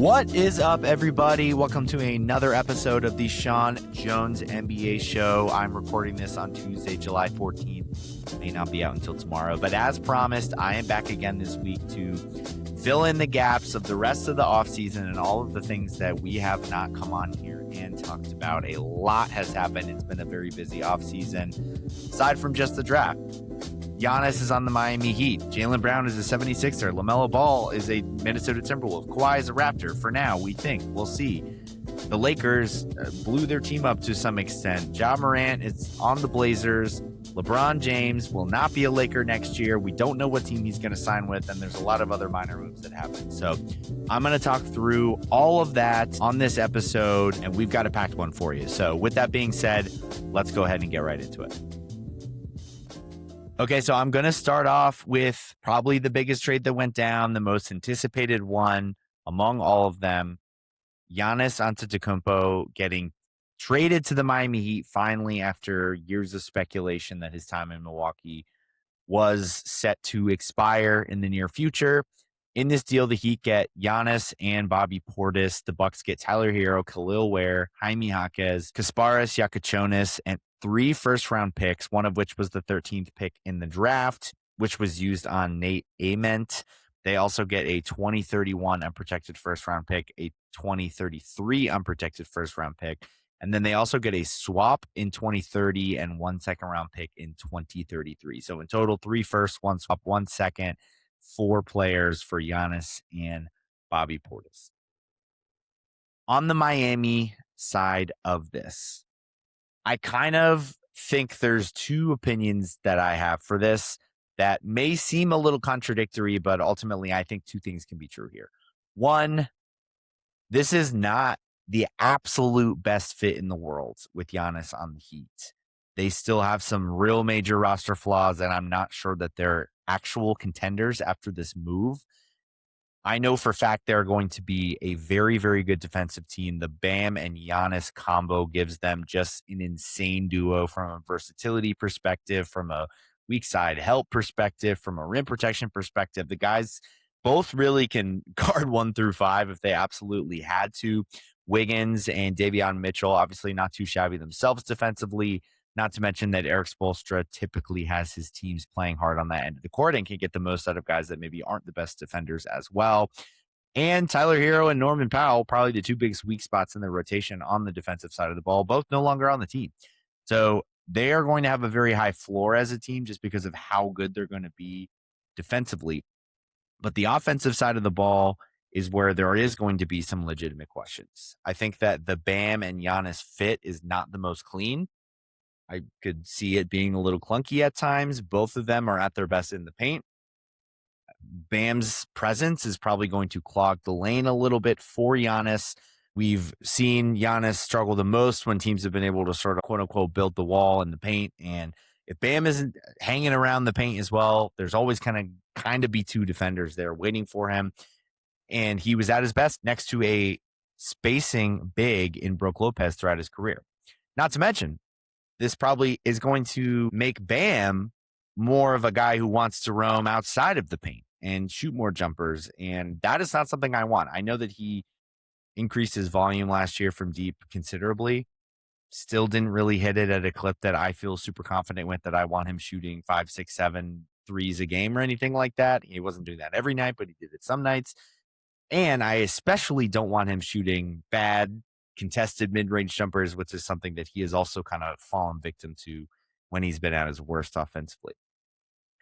What is up, everybody? Welcome to another episode of the Sean Jones NBA Show. I'm recording this on Tuesday, July 14th. It may not be out until tomorrow, but as promised, I am back again this week to fill in the gaps of the rest of the offseason and all of the things that we have not come on here and talked about. A lot has happened. It's been a very busy offseason, aside from just the draft. Giannis is on the Miami Heat. Jaylen Brown is a 76er. LaMelo Ball is a Minnesota Timberwolf. Kawhi is a Raptor for now, we think. We'll see. The Lakers blew their team up to some extent. Ja Morant is on the Blazers. LeBron James will not be a Laker next year. We don't know what team he's going to sign with, and there's a lot of other minor moves that happen. So I'm going to talk through all of that on this episode, and we've got a packed one for you. So with that being said, let's go ahead and get right into it. Okay, so I'm going to start off with probably the biggest trade that went down, the most anticipated one among all of them. Giannis Antetokounmpo getting traded to the Miami Heat finally after years of speculation that his time in Milwaukee was set to expire in the near future. In this deal, the Heat get Giannis and Bobby Portis. The Bucks get Tyler Hero, Khalil Ware, Jaime Jaquez, Kasparas Yakachonis, and 3 first-round picks, one of which was the 13th pick in the draft, which was used on Nate Ament. They also get a 2031 unprotected first-round pick, a 2033 unprotected first-round pick, and then they also get a swap in 2030 and 1 second-round pick in 2033. So in total, 3 firsts, 1 swap, 1 second, 4 players for Giannis and Bobby Portis. On the Miami side of this, I kind of think there's 2 opinions that I have for this that may seem a little contradictory, but ultimately I think 2 things can be true here. One, this is not the absolute best fit in the world with Giannis on the Heat. They still have some real major roster flaws, and I'm not sure that they're actual contenders after this move. I know for a fact they're going to be a very, very good defensive team. The Bam and Giannis combo gives them just an insane duo from a versatility perspective, from a weak side help perspective, from a rim protection perspective. The guys both really can guard 1 through 5 if they absolutely had to. Wiggins and Davion Mitchell, obviously not too shabby themselves defensively. Not to mention that Eric Spoelstra typically has his teams playing hard on that end of the court and can get the most out of guys that maybe aren't the best defenders as well. And Tyler Hero and Norman Powell, probably the 2 biggest weak spots in their rotation on the defensive side of the ball, both no longer on the team. So they are going to have a very high floor as a team just because of how good they're going to be defensively. But the offensive side of the ball is where there is going to be some legitimate questions. I think that the Bam and Giannis fit is not the most clean. I could see it being a little clunky at times. Both of them are at their best in the paint. Bam's presence is probably going to clog the lane a little bit for Giannis. We've seen Giannis struggle the most when teams have been able to sort of quote unquote build the wall in the paint. And if Bam isn't hanging around the paint as well, there's always kind of be 2 defenders there waiting for him. And he was at his best next to a spacing big in Brook Lopez throughout his career. Not to mention, this probably is going to make Bam more of a guy who wants to roam outside of the paint and shoot more jumpers. And that is not something I want. I know that he increased his volume last year from deep considerably. Still didn't really hit it at a clip that I feel super confident with, that I want him shooting 5, 6, 7 threes a game or anything like that. He wasn't doing that every night, but he did it some nights. And I especially don't want him shooting bad contested mid-range jumpers, which is something that he has also kind of fallen victim to when he's been at his worst offensively.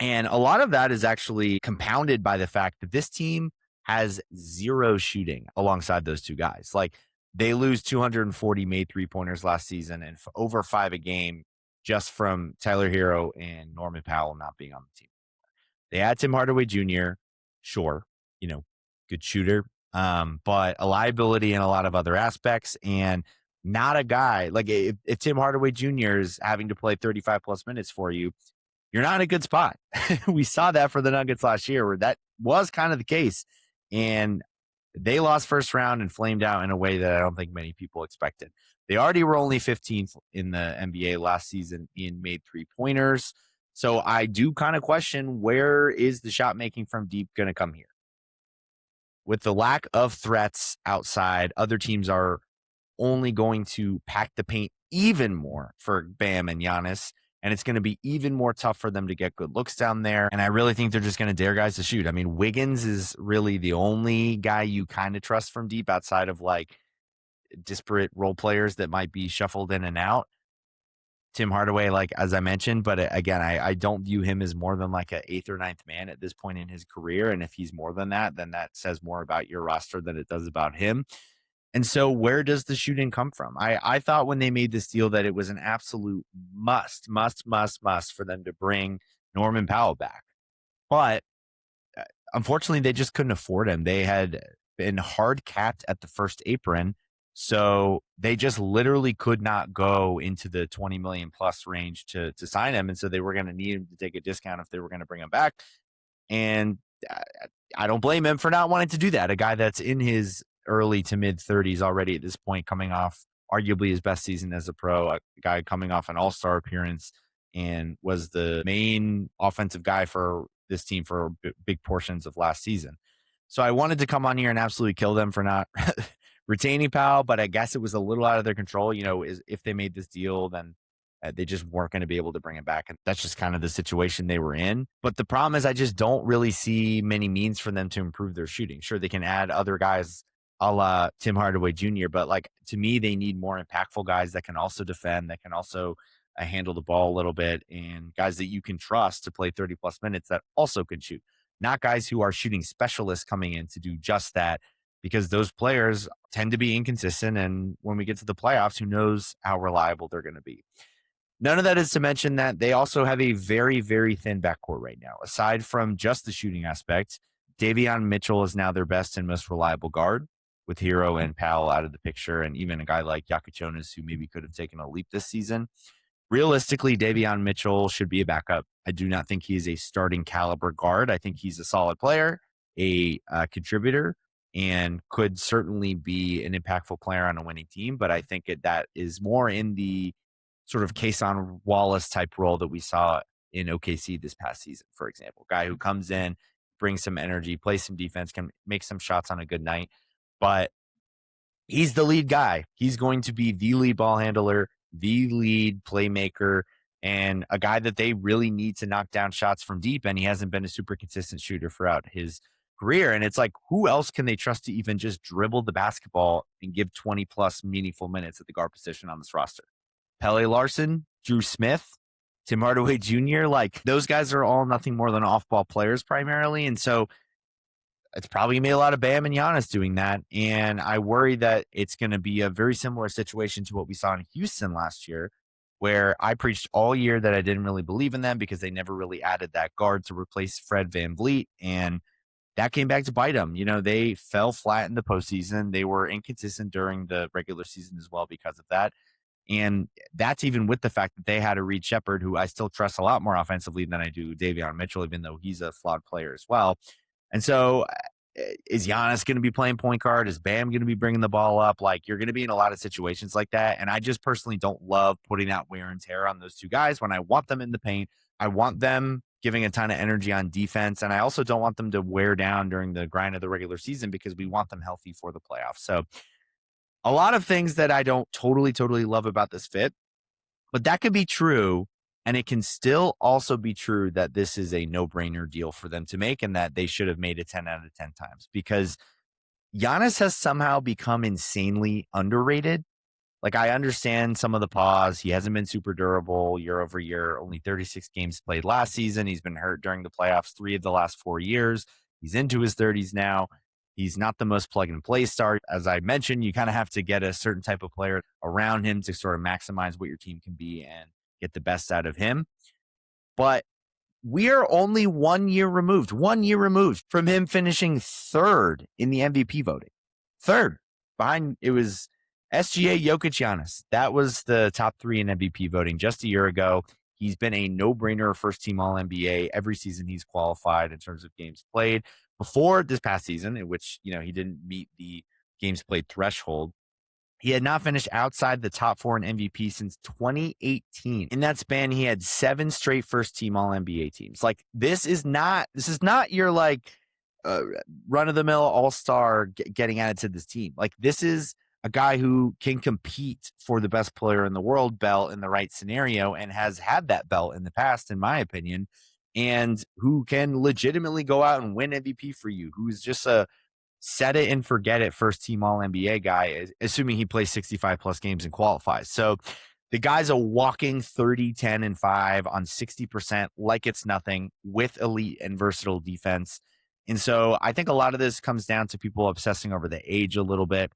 And a lot of that is actually compounded by the fact that this team has 0 shooting alongside those 2 guys. Like, they lose 240 made 3-pointers last season and over 5 a game just from Tyler Hero and Norman Powell not being on the team. They had Tim Hardaway Jr., sure, good shooter, but a liability in a lot of other aspects, and not a guy like if Tim Hardaway Jr. is having to play 35 plus minutes for you, you're not in a good spot. We saw that for the Nuggets last year, where that was kind of the case, and they lost first round and flamed out in a way that I don't think many people expected. They already were only 15th in the NBA last season in made 3-pointers. So I do kind of question, where is the shot making from deep going to come here? with the lack of threats outside, other teams are only going to pack the paint even more for Bam and Giannis. And it's going to be even more tough for them to get good looks down there. And I really think they're just going to dare guys to shoot. I mean, Wiggins is really the only guy you kind of trust from deep outside of like disparate role players that might be shuffled in and out. Tim Hardaway, like as I mentioned, but again, I don't view him as more than like an 8th or 9th man at this point in his career. And if he's more than that, then that says more about your roster than it does about him. And so where does the shooting come from? I thought when they made this deal that it was an absolute must for them to bring Norman Powell back. But unfortunately, they just couldn't afford him. They had been hard capped at the first apron. So they just literally could not go into the 20 million plus range to sign him. And so they were going to need him to take a discount if they were going to bring him back. And I don't blame him for not wanting to do that. A guy that's in his early to mid 30s already at this point, coming off arguably his best season as a pro, a guy coming off an all-star appearance and was the main offensive guy for this team for big portions of last season. So I wanted to come on here and absolutely kill them for not retaining Powell, but I guess it was a little out of their control. You know, if they made this deal, then they just weren't going to be able to bring him back. And that's just kind of the situation they were in. But the problem is I just don't really see many means for them to improve their shooting. Sure, they can add other guys a la Tim Hardaway Jr., but like to me, they need more impactful guys that can also defend, that can also handle the ball a little bit, and guys that you can trust to play 30 plus minutes that also can shoot, not guys who are shooting specialists coming in to do just that, because those players tend to be inconsistent. And when we get to the playoffs, who knows how reliable they're going to be. None of that is to mention that they also have a very, very thin backcourt right now. Aside from just the shooting aspect, Davion Mitchell is now their best and most reliable guard, with Hero and Powell out of the picture, and even a guy like Jonas, who maybe could have taken a leap this season. Realistically, Davion Mitchell should be a backup. I do not think he is a starting caliber guard. I think he's a solid player, a contributor, and could certainly be an impactful player on a winning team. But I think that is more in the sort of Kason Wallace type role that we saw in OKC this past season, for example. Guy who comes in, brings some energy, plays some defense, can make some shots on a good night. But he's the lead guy. He's going to be the lead ball handler, the lead playmaker, and a guy that they really need to knock down shots from deep. And he hasn't been a super consistent shooter throughout his career. And it's like, who else can they trust to even just dribble the basketball and give 20 plus meaningful minutes at the guard position on this roster? Pele Larson, Drew Smith, Tim Hardaway Jr., like those guys are all nothing more than off-ball players primarily. And so it's probably going to be a lot of Bam and Giannis doing that. And I worry that it's going to be a very similar situation to what we saw in Houston last year, where I preached all year that I didn't really believe in them because they never really added that guard to replace Fred VanVleet. And that came back to bite them. You know, they fell flat in the postseason. They were inconsistent during the regular season as well because of that. And that's even with the fact that they had a Reed Shepherd, who I still trust a lot more offensively than I do Davion Mitchell, even though he's a flawed player as well. And so is Giannis going to be playing point guard? Is Bam going to be bringing the ball up? Like, you're going to be in a lot of situations like that. And I just personally don't love putting that wear and tear on those two guys when I want them in the paint. I want them giving a ton of energy on defense. And I also don't want them to wear down during the grind of the regular season because we want them healthy for the playoffs. So a lot of things that I don't totally love about this fit, but that could be true. And it can still also be true that this is a no-brainer deal for them to make and that they should have made it 10 out of 10 times, because Giannis has somehow become insanely underrated. Like, I understand some of the pause. He hasn't been super durable year over year, only 36 games played last season. He's been hurt during the playoffs 3 of the last 4 years. He's into his 30s now. He's not the most plug-and-play star. As I mentioned, you kind of have to get a certain type of player around him to sort of maximize what your team can be and get the best out of him. But we are only 1 year removed from him finishing third in the MVP voting. Third. Behind, it was SGA, Jokic, Giannis. That was the top 3 in MVP voting just a year ago. He's been a no-brainer first-team All-NBA every season he's qualified in terms of games played. Before this past season, in which, you know, he didn't meet the games played threshold, he had not finished outside the top 4 in MVP since 2018. In that span, he had 7 straight first-team All-NBA teams. Like, this is not your, like, run-of-the-mill all-star getting added to this team. Like, this is a guy who can compete for the best player in the world belt in the right scenario and has had that belt in the past, in my opinion, and who can legitimately go out and win MVP for you, who's just a set it and forget it first team all NBA guy, assuming he plays 65 plus games and qualifies. So the guy's a walking 30, 10, and 5 on 60%, like it's nothing, with elite and versatile defense. And so I think a lot of this comes down to people obsessing over the age a little bit,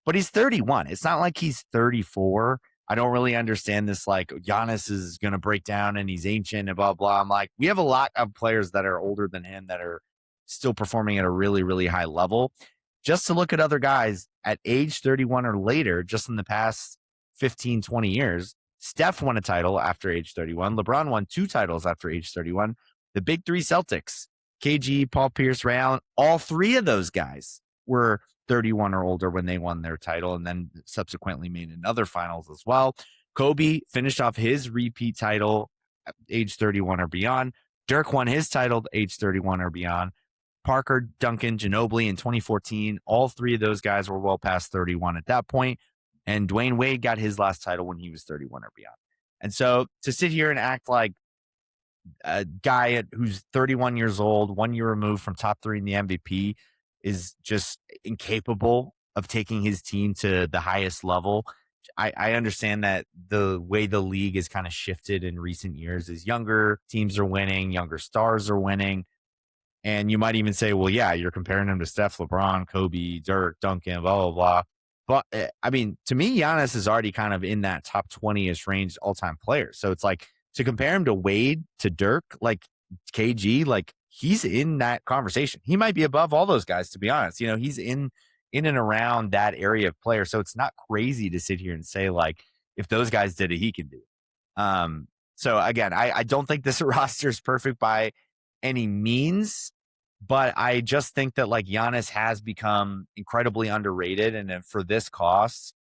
but he's 31. It's not like he's 34. I don't really understand this. Like, Giannis is going to break down and he's ancient and blah, blah. I'm like, we have a lot of players that are older than him that are still performing at a really, really high level. Just to look at other guys at age 31 or later, just in the past 15, 20 years, Steph won a title after age 31. LeBron won 2 titles after age 31. The big 3 Celtics, KG, Paul Pierce, Ray Allen, all 3 of those guys were 31 or older when they won their title, and then subsequently made another finals as well. Kobe finished off his repeat title at age 31 or beyond. Dirk won his title age 31 or beyond. Parker, Duncan, Ginobili in 2014, all 3 of those guys were well past 31 at that point. And Dwayne Wade got his last title when he was 31 or beyond. And so to sit here and act like a guy who's 31 years old, 1 year removed from top 3 in the MVP, is just incapable of taking his team to the highest level. I understand that the way the league has kind of shifted in recent years is younger teams are winning, younger stars are winning. And you might even say, well, yeah, you're comparing him to Steph, LeBron, Kobe, Dirk, Duncan, blah, blah, blah. But I mean, to me, Giannis is already kind of in that top 20-ish range all-time player. So it's like, to compare him to Wade, to Dirk, like KG, like he's in that conversation. He might be above all those guys, to be honest. You know, he's in and around that area of player. So it's not crazy to sit here and say, like, if those guys did it, he can do it. So again, I don't think this roster is perfect by any means, but I just think that, like, Giannis has become incredibly underrated. And for this cost,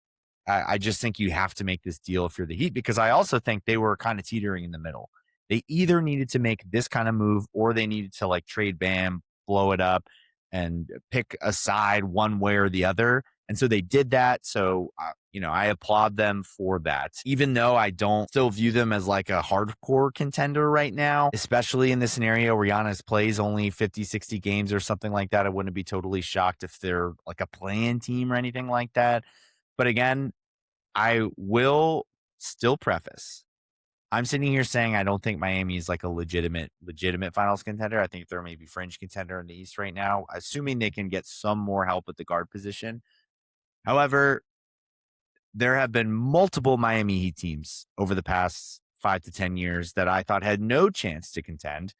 I just think you have to make this deal if you're the Heat, because I also think they were kind of teetering in the middle. They either needed to make this kind of move or they needed to, like, trade Bam, blow it up, and pick a side one way or the other. And so they did that. So, I applaud them for that, even though I don't still view them as like a hardcore contender right now, especially in this scenario where Giannis plays only 50, 60 games or something like that. I wouldn't be totally shocked if they're like a play-in team or anything like that. But again, I will still preface, I'm sitting here saying I don't think Miami is like a legitimate finals contender. I think they're maybe fringe contender in the East right now, assuming they can get some more help at the guard position. However, there have been multiple Miami Heat teams over the past 5 to 10 years that I thought had no chance to contend,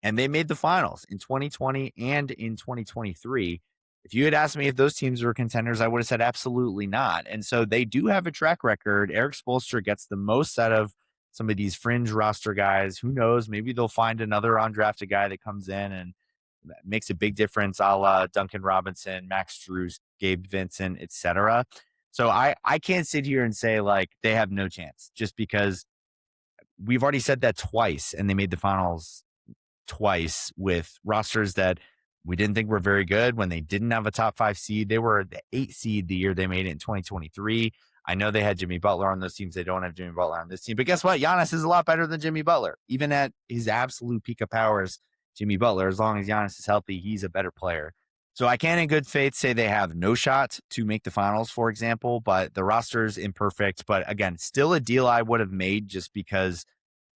and they made the finals in 2020 and in 2023. If you had asked me if those teams were contenders, I would have said absolutely not. And so they do have a track record. Eric Spoelstra gets the most out of some of these fringe roster guys. Who knows? Maybe they'll find another undrafted guy that comes in and makes a big difference, a la Duncan Robinson, Max Strus, Gabe Vincent, etc. So I can't sit here and say, like, they have no chance, just because we've already said that twice, and they made the finals twice with rosters that we didn't think were very good when they didn't have a top 5 seed. They were the 8 seed the year they made it in 2023. I know they had Jimmy Butler on those teams. They don't have Jimmy Butler on this team. But guess what? Giannis is a lot better than Jimmy Butler. Even at his absolute peak of powers, Jimmy Butler, as long as Giannis is healthy, he's a better player. So I can in good faith say they have no shot to make the finals, for example, but the roster is imperfect. But again, still a deal I would have made, just because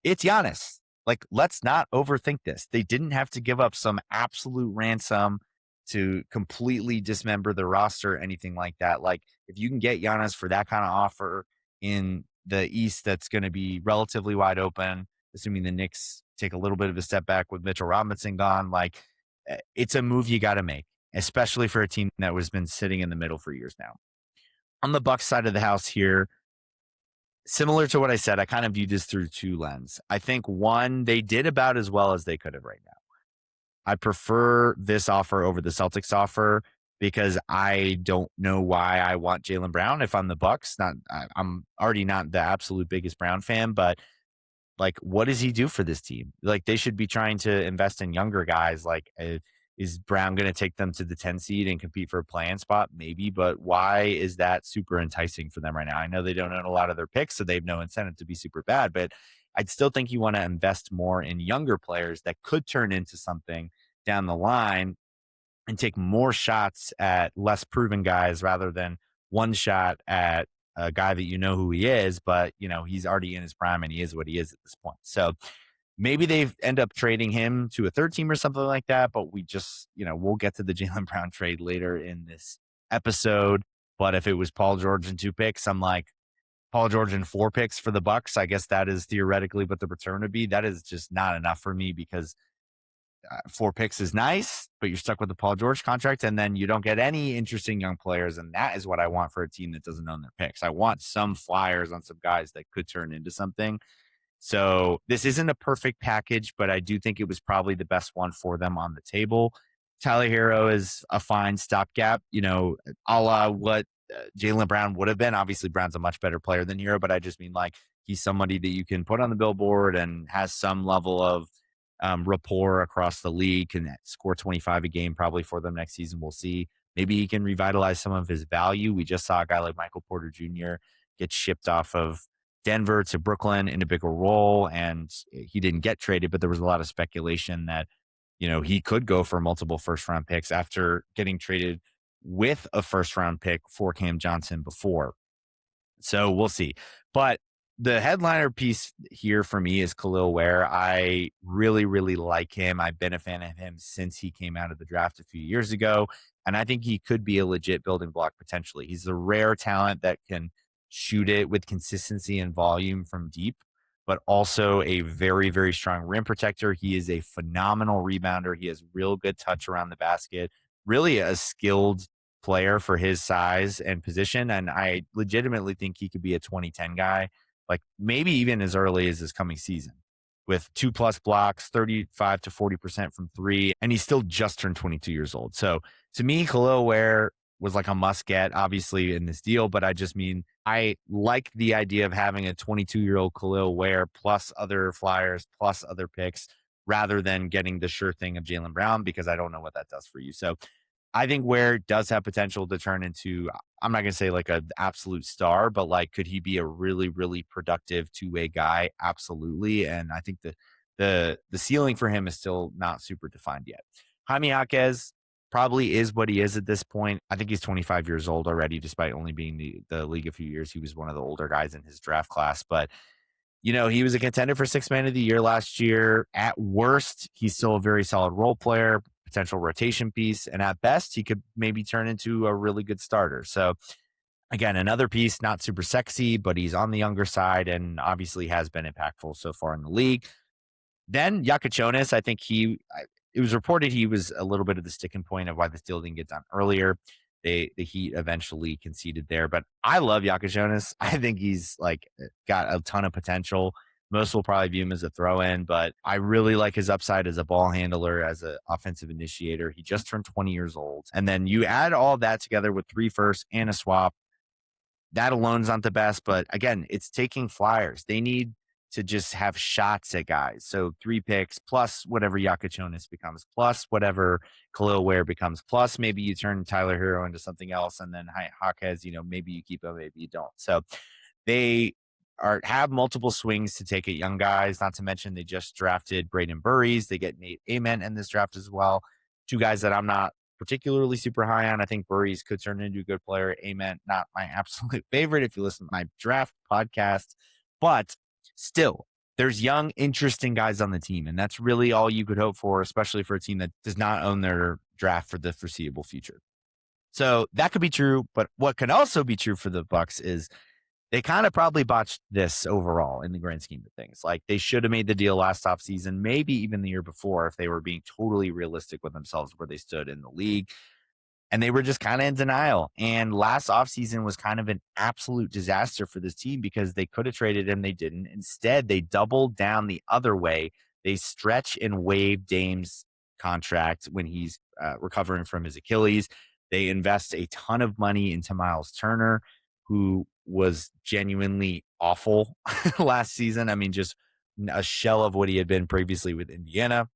it's Giannis. Like, let's not overthink this. They didn't have to give up some absolute ransom to completely dismember the roster, anything like that. Like, if you can get Giannis for that kind of offer in the East, that's going to be relatively wide open, assuming the Knicks take a little bit of a step back with Mitchell Robinson gone, like, it's a move you got to make, especially for a team that has been sitting in the middle for years now. On the Bucks side of the house here, similar to what I said, I kind of view this through 2 lenses. I think, one, they did about as well as they could have right now. I prefer this offer over the Celtics offer, because I don't know why I want Jaylen Brown if I'm the Bucks. I'm already not the absolute biggest Brown fan, but, like, what does he do for this team? Like, they should be trying to invest in younger guys. Like, Is Brown going to take them to the 10 seed and compete for a play-in spot? Maybe, but why is that super enticing for them right now? I know they don't own a lot of their picks, so they have no incentive to be super bad, but I'd still think you want to invest more in younger players that could turn into something down the line and take more shots at less proven guys rather than one shot at a guy that you know who he is, but he's already in his prime and he is what he is at this point. So maybe they end up trading him to a third team or something like that, but we just, we'll get to the Jaylen Brown trade later in this episode. But if it was Paul George and 2 picks, I'm like, Paul George and 4 picks for the Bucks. I guess that is theoretically what the return would be. That is just not enough for me because 4 picks is nice, but you're stuck with the Paul George contract, and then you don't get any interesting young players, and that is what I want for a team that doesn't own their picks. I want some flyers on some guys that could turn into something. So this isn't a perfect package, but I do think it was probably the best one for them on the table. Tyler Hero is a fine stopgap, a la what Jaylen Brown would have been. Obviously, Brown's a much better player than Hero, but I just mean like he's somebody that you can put on the billboard and has some level of rapport across the league, can score 25 a game probably for them next season. We'll see. Maybe he can revitalize some of his value. We just saw a guy like Michael Porter Jr. get shipped off of Denver to Brooklyn in a bigger role, and he didn't get traded, but there was a lot of speculation that, he could go for multiple first-round picks after getting traded with a first-round pick for Cam Johnson before. So we'll see. But the headliner piece here for me is Khalil Ware. I really, really like him. I've been a fan of him since he came out of the draft a few years ago, and I think he could be a legit building block potentially. He's a rare talent that can shoot it with consistency and volume from deep, but also a very, very strong rim protector. He is a phenomenal rebounder. He has real good touch around the basket, really a skilled player for his size and position. And I legitimately think he could be a 2010 guy, like maybe even as early as this coming season, with 2+ blocks, 35 to 40% from 3. And he's still just turned 22 years old. So to me, Khalil Ware was like a must get, obviously, in this deal. But I just mean, I like the idea of having a 22-year-old Khalil Ware plus other flyers, plus other picks, rather than getting the sure thing of Jaylen Brown, because I don't know what that does for you. So I think Ware does have potential to turn into, I'm not going to say like an absolute star, but like, could he be a really, really productive 2-way guy? Absolutely. And I think the ceiling for him is still not super defined yet. Jaime Jaquez probably is what he is at this point. I think he's 25 years old already, despite only being the league a few years. He was one of the older guys in his draft class, but he was a contender for 6th man of the year last year. At worst, he's still a very solid role player, potential rotation piece. And at best, he could maybe turn into a really good starter. So again, another piece, not super sexy, but he's on the younger side and obviously has been impactful so far in the league. Then Jonas, I think it was reported he was a little bit of the sticking point of why this deal didn't get done earlier. The Heat eventually conceded there, but I love Jonas. I think he's like got a ton of potential. Most will probably view him as a throw-in, but I really like his upside as a ball handler, as an offensive initiator. He just turned 20 years old. And then you add all that together with 3 firsts and a swap. That alone's not the best, but again, it's taking flyers. They need to just have shots at guys. So 3 picks plus whatever Jonas becomes, plus whatever Khalil Ware becomes, plus maybe you turn Tyler Hero into something else, and then Jaquez, maybe you keep him, maybe you don't. So they have multiple swings to take at young guys, not to mention they just drafted Braden Burries. They get Nate Amen in this draft as well. 2 guys that I'm not particularly super high on. I think Burries could turn into a good player. Amen, not my absolute favorite if you listen to my draft podcast, but still, there's young, interesting guys on the team, and that's really all you could hope for, especially for a team that does not own their draft for the foreseeable future. So that could be true, but what can also be true for the Bucks is they kind of probably botched this overall in the grand scheme of things. Like, they should have made the deal last offseason, maybe even the year before, if they were being totally realistic with themselves where they stood in the league. And they were just kind of in denial. And last offseason was kind of an absolute disaster for this team because they could have traded him. They didn't. Instead, they doubled down the other way. They stretch and waive Dame's contract when he's recovering from his Achilles. They invest a ton of money into Miles Turner, who was genuinely awful last season. I mean, just a shell of what he had been previously with Indiana.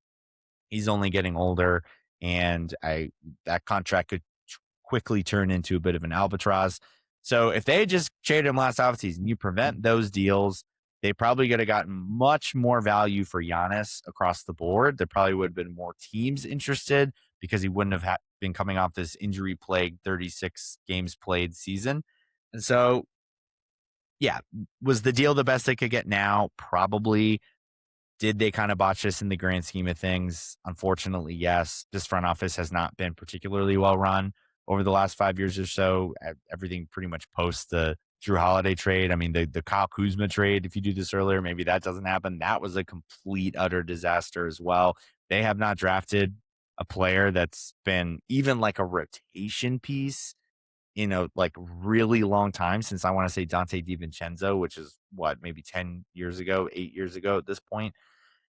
He's only getting older. and that contract could quickly turn into a bit of an albatross. So if they just traded him last offseason, you prevent those deals, they probably could have gotten much more value for Giannis across the board. There probably would have been more teams interested because he wouldn't have been coming off this injury-plagued 36 games played season. And so, yeah, was the deal the best they could get now? Probably. Did they kind of botch this in the grand scheme of things? Unfortunately, yes. This front office has not been particularly well run over the last 5 years or so. Everything pretty much post the Drew Holiday trade. I mean, the Kyle Kuzma trade, if you do this earlier, maybe that doesn't happen. That was a complete, utter disaster as well. They have not drafted a player that's been even like a rotation piece in a like really long time since I want to say Dante DiVincenzo, which is what, maybe 10 years ago, 8 years ago at this point.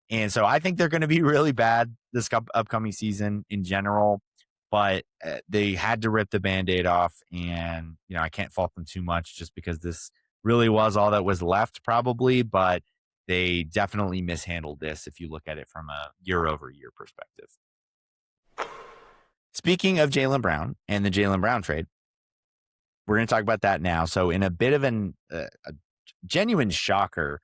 And so I think they're going to be really bad this upcoming season in general, but they had to rip the Band-Aid off. And, I can't fault them too much just because this really was all that was left probably, but they definitely mishandled this if you look at it from a year-over-year perspective. Speaking of Jaylen Brown and the Jaylen Brown trade, we're going to talk about that now. So in a bit of a genuine shocker,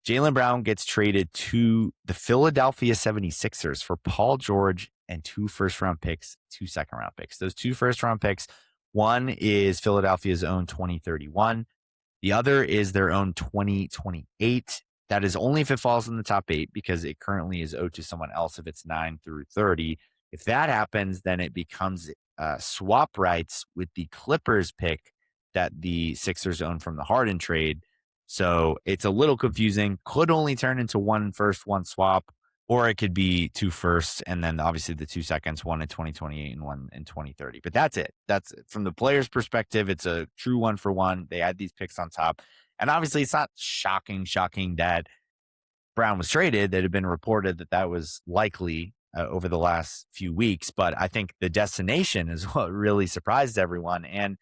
Jaylen Brown gets traded to the Philadelphia 76ers for Paul George and 2 first-round picks, 2 second-round picks. Those 2 first-round picks, one is Philadelphia's own 2031. The other is their own 2028. That is only if it falls in the top 8 because it currently is owed to someone else if it's 9 through 30. If that happens, then it becomes swap rights with the Clippers pick that the Sixers own from the Harden trade. So it's a little confusing. Could only turn into 1 first, 1 swap, or it could be 2 firsts and then obviously the 2 seconds, 1 in 2028 and 1 in 2030. But that's it. That's it. From the player's perspective, it's a true 1-for-1. They add these picks on top. And obviously it's not shocking that Brown was traded. That had been reported that was likely over the last few weeks. But I think the destination is what really surprised everyone. And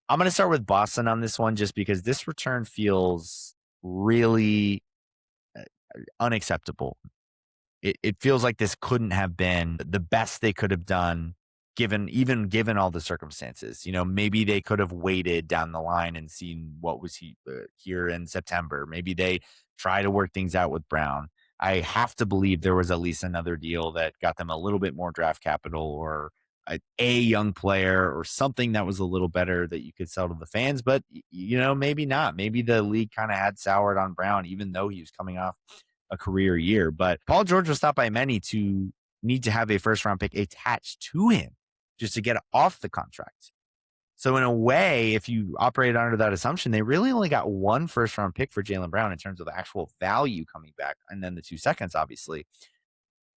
I'm going to start with Boston on this one just because this return feels really unacceptable. It feels like this couldn't have been the best they could have done given all the circumstances. Maybe they could have waited down the line and seen what was here in September. Maybe they try to work things out with Brown. I have to believe there was at least another deal that got them a little bit more draft capital or a young player or something that was a little better that you could sell to the fans, but maybe not. Maybe the league kind of had soured on Brown, even though he was coming off a career year. But Paul George was thought by many to need to have a first round pick attached to him just to get off the contract. So in a way, if you operate under that assumption, they really only got 1 first round pick for Jaylen Brown in terms of actual value coming back. And then the 2 seconds, obviously.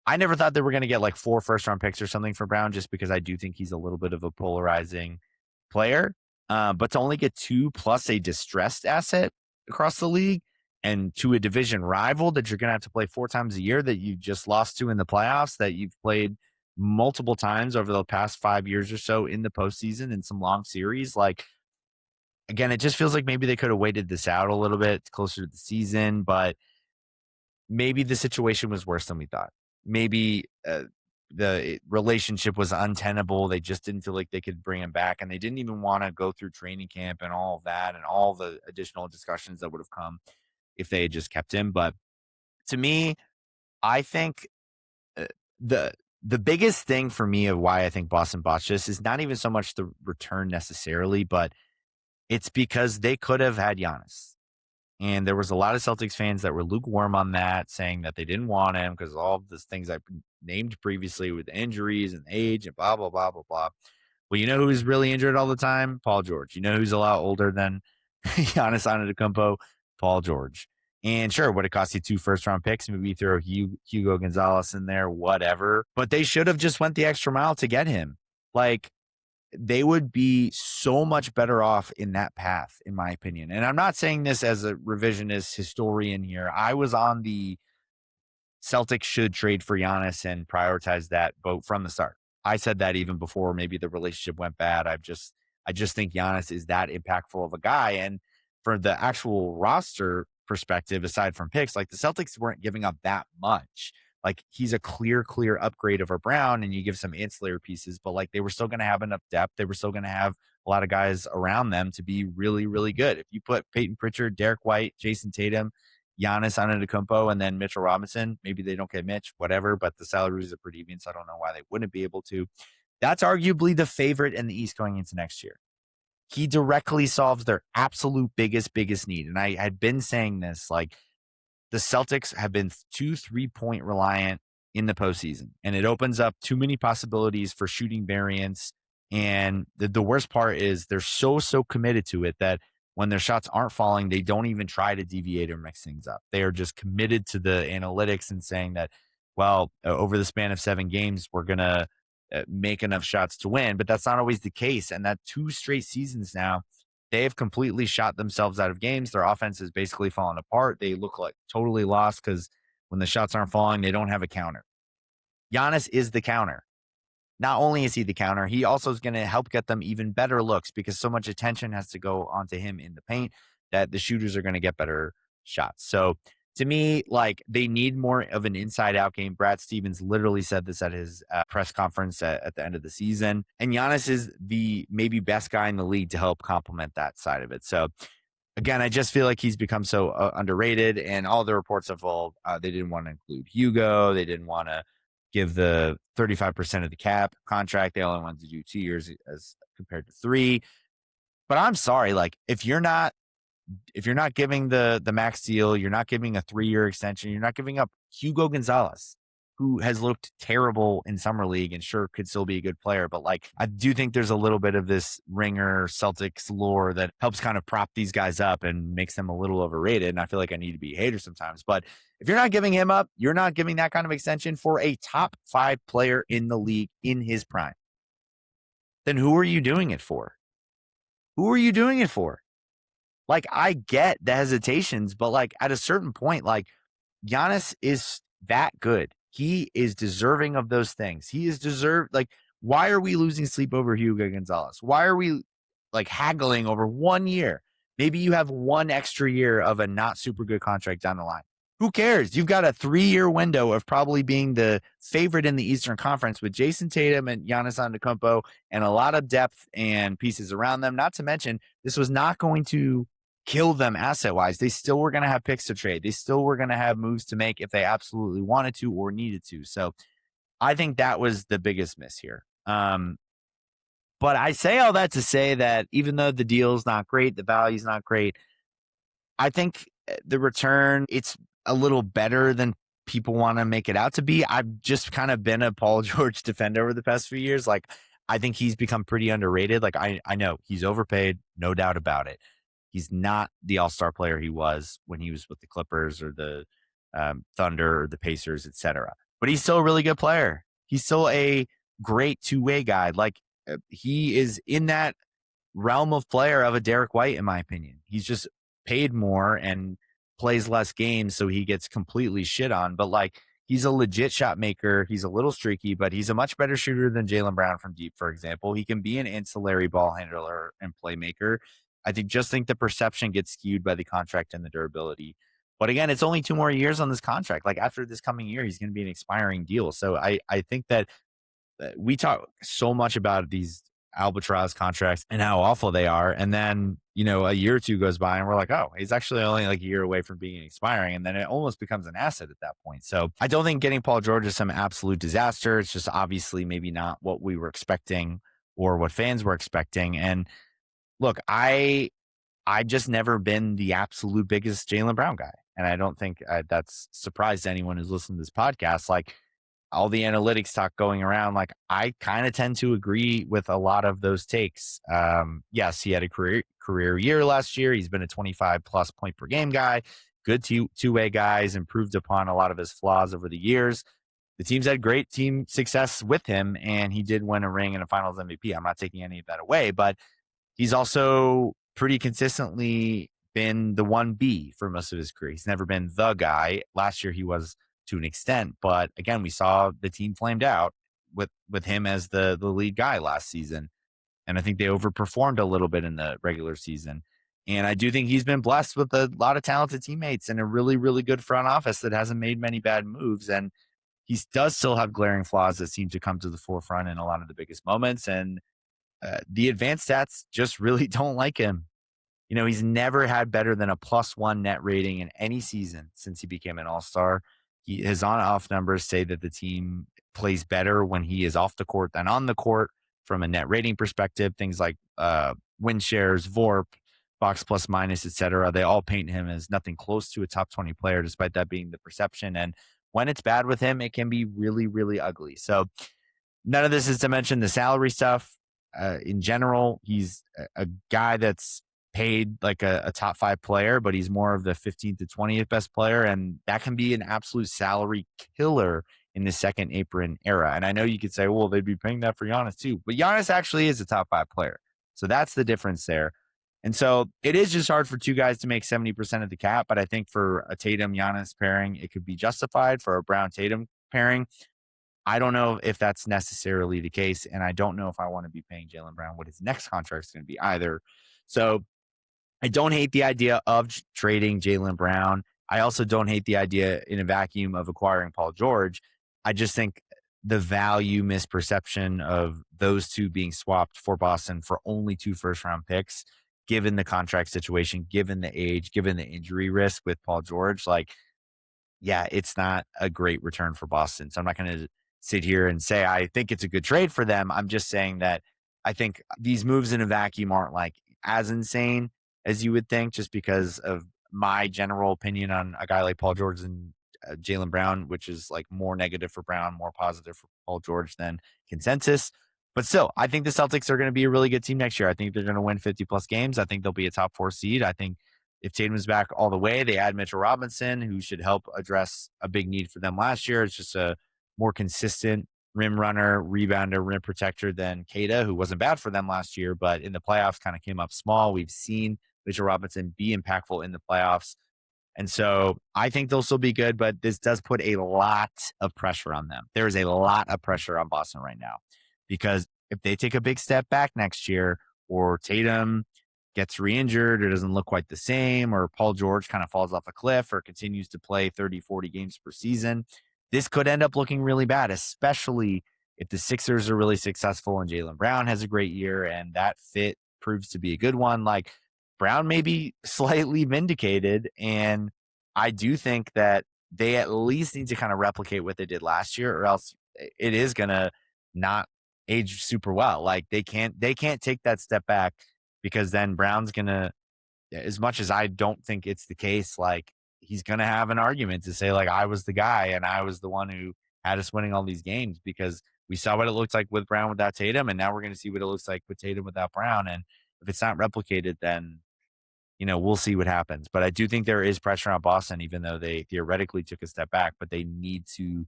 I never thought they were going to get like 4 first round picks or something for Brown just because I do think he's a little bit of a polarizing player. But to only get 2 plus a distressed asset across the league and to a division rival that you're going to have to play 4 times a year that you just lost to in the playoffs, that you've played multiple times over the past 5 years or so in the postseason in some long series. Like, again, it just feels like maybe they could have waited this out a little bit closer to the season, but maybe the situation was worse than we thought. Maybe the relationship was untenable. They just didn't feel like they could bring him back, and they didn't even want to go through training camp and all of that and all the additional discussions that would have come if they had just kept him. But to me, I think the biggest thing for me of why I think Boston botched this is not even so much the return necessarily, but it's because they could have had Giannis. And there was a lot of Celtics fans that were lukewarm on that, saying that they didn't want him because all of the things I named previously with injuries and age and blah, blah, blah, blah, blah. Well, you know who's really injured all the time? Paul George. You know who's a lot older than Giannis Antetokounmpo? Paul George. And sure, would it cost you 2 first-round picks? Maybe throw Hugo Gonzalez in there, whatever. But they should have just went the extra mile to get him. Like, they would be so much better off in that path, in my opinion. And I'm not saying this as a revisionist historian here. I was on the Celtics should trade for Giannis and prioritize that vote from the start. I said that even before maybe the relationship went bad. I just think Giannis is that impactful of a guy. And for the actual roster perspective, aside from picks, like the Celtics weren't giving up that much. like he's a clear upgrade over Brown, and you give some ancillary pieces, but like they were still going to have enough depth. They were still going to have a lot of guys around them to be really, really good. If you put Peyton Pritchard, Derek White, Jason Tatum, Giannis Antetokounmpo, and then Mitchell Robinson, maybe they don't get Mitch, whatever, but the salaries are pretty even, so I don't know why they wouldn't be able to. That's arguably the favorite in the East going into next year. He directly solves their absolute biggest need. And I had been saying this, like, the Celtics have been 2-3-point reliant in the postseason, and it opens up too many possibilities for shooting variance. And the worst part is they're so committed to it that when their shots aren't falling, they don't even try to deviate or mix things up. They are just committed to the analytics and saying that, well, over the span of 7 games, we're going to make enough shots to win. But that's not always the case. And that 2 straight seasons now, they have completely shot themselves out of games. Their offense is basically falling apart. They look like totally lost because when the shots aren't falling, they don't have a counter. Giannis is the counter. Not only is he the counter, he also is going to help get them even better looks because so much attention has to go onto him in the paint that the shooters are going to get better shots. So to me, like, they need more of an inside-out game. Brad Stevens literally said this at his press conference at the end of the season. And Giannis is the maybe best guy in the league to help complement that side of it. So, again, I just feel like he's become so underrated. And all the reports of they didn't want to include Hugo. They didn't want to give the 35% of the cap contract. They only wanted to do 2 years as compared to 3. But I'm sorry, like, if you're not giving the max deal, you're not giving a 3-year extension, you're not giving up Hugo Gonzalez, who has looked terrible in summer league and sure could still be a good player. But like, I do think there's a little bit of this ringer Celtics lore that helps kind of prop these guys up and makes them a little overrated. And I feel like I need to be a hater sometimes, but if you're not giving him up, you're not giving that kind of extension for a top 5 player in the league in his prime, then who are you doing it for? Who are you doing it for? Like, I get the hesitations, but like at a certain point, like, Giannis is that good. He is deserving of those things. He is deserved. Like, why are we losing sleep over Hugo Gonzalez? Why are we like haggling over 1 year? Maybe you have 1 extra year of a not super good contract down the line. Who cares? You've got a 3-year window of probably being the favorite in the Eastern Conference with Jason Tatum and Giannis Antetokounmpo and a lot of depth and pieces around them. Not to mention, this was not going to kill them asset-wise. They still were going to have picks to trade. They still were going to have moves to make if they absolutely wanted to or needed to. So I think that was the biggest miss here. But I say all that to say that even though the deal's not great, the value's not great, I think the return, it's a little better than people want to make it out to be. I've just kind of been a Paul George defender over the past few years. Like, I think he's become pretty underrated. Like, I know he's overpaid, no doubt about it. He's not the all-star player he was when he was with the Clippers or the Thunder or the Pacers, etc. But he's still a really good player. He's still a great two-way guy. Like, he is in that realm of player of a Derek White, in my opinion. He's just paid more and plays less games, so he gets completely shit on. But like, he's a legit shot maker. He's a little streaky, but he's a much better shooter than Jaylen Brown from deep, for example. He can be an ancillary ball handler and playmaker. I think the perception gets skewed by the contract and the durability. But again, it's only 2 more years on this contract. Like, after this coming year, he's going to be an expiring deal. So I think that we talk so much about these albatross contracts and how awful they are. And then, a year or 2 goes by and we're like, oh, he's actually only like a year away from being expiring. And then it almost becomes an asset at that point. So I don't think getting Paul George is some absolute disaster. It's just obviously maybe not what we were expecting or what fans were expecting. And look, I just never been the absolute biggest Jaylen Brown guy. And I don't think that's surprised to anyone who's listened to this podcast. Like, all the analytics talk going around, like, I kind of tend to agree with a lot of those takes. Yes, he had a career year last year. He's been a 25 plus point per game guy, good two-way guys, improved upon a lot of his flaws over the years. The team's had great team success with him, and he did win a ring and a finals MVP. I'm not taking any of that away, but he's also pretty consistently been the 1B for most of his career. He's never been the guy. Last year he was to an extent, but again, we saw the team flamed out with him as the lead guy last season. And I think they overperformed a little bit in the regular season. And I do think he's been blessed with a lot of talented teammates and a really, really good front office that hasn't made many bad moves. And he does still have glaring flaws that seem to come to the forefront in a lot of the biggest moments. And the advanced stats just really don't like him. He's never had better than a +1 net rating in any season since he became an all-star. His on-off numbers say that the team plays better when he is off the court than on the court from a net rating perspective. Things like win shares, VORP, box plus minus, et cetera. They all paint him as nothing close to a top 20 player, despite that being the perception. And when it's bad with him, it can be really, really ugly. So none of this is to mention the salary stuff. In general, he's a guy that's paid like a top 5 player, but he's more of the 15th to 20th best player. And that can be an absolute salary killer in the second apron era. And I know you could say, well, they'd be paying that for Giannis too, but Giannis actually is a top 5 player. So that's the difference there. And so it is just hard for two guys to make 70% of the cap. But I think for a Tatum Giannis pairing, it could be justified. For a Brown Tatum pairing, I don't know if that's necessarily the case. And I don't know if I want to be paying Jaylen Brown what his next contract is going to be either. So I don't hate the idea of trading Jaylen Brown. I also don't hate the idea in a vacuum of acquiring Paul George. I just think the value misperception of those two being swapped for Boston for only 2 first-round picks, given the contract situation, given the age, given the injury risk with Paul George, like, yeah, it's not a great return for Boston. So I'm not going to sit here and say I think it's a good trade for them. I'm just saying that I think these moves in a vacuum aren't like as insane as you would think, just because of my general opinion on a guy like Paul George and Jaylen Brown, which is like more negative for Brown, more positive for Paul George than consensus. But still, I think the Celtics are going to be a really good team next year. I think they're going to win 50 plus games. I think they'll be a top 4 seed. I think if Tatum's back all the way, they add Mitchell Robinson, who should help address a big need for them last year. It's just a more consistent rim runner, rebounder, rim protector than Kata, who wasn't bad for them last year, but in the playoffs kind of came up small. We've seen Mitchell Robinson be impactful in the playoffs. And so I think they'll still be good, but this does put a lot of pressure on them. There is a lot of pressure on Boston right now, because if they take a big step back next year, or Tatum gets re-injured or doesn't look quite the same, or Paul George kind of falls off a cliff or continues to play 30, 40 games per season, this could end up looking really bad, especially if the Sixers are really successful and Jaylen Brown has a great year and that fit proves to be a good one. Like, Brown may be slightly vindicated, and I do think that they at least need to kind of replicate what they did last year, or else it is going to not age super well. Like, they can't take that step back, because then Brown's going to, as much as I don't think it's the case, like, he's going to have an argument to say, like, I was the guy and I was the one who had us winning all these games, because we saw what it looked like with Brown without Tatum, and now we're going to see what it looks like with Tatum without Brown. And if it's not replicated, then, we'll see what happens. But I do think there is pressure on Boston, even though they theoretically took a step back, but they need to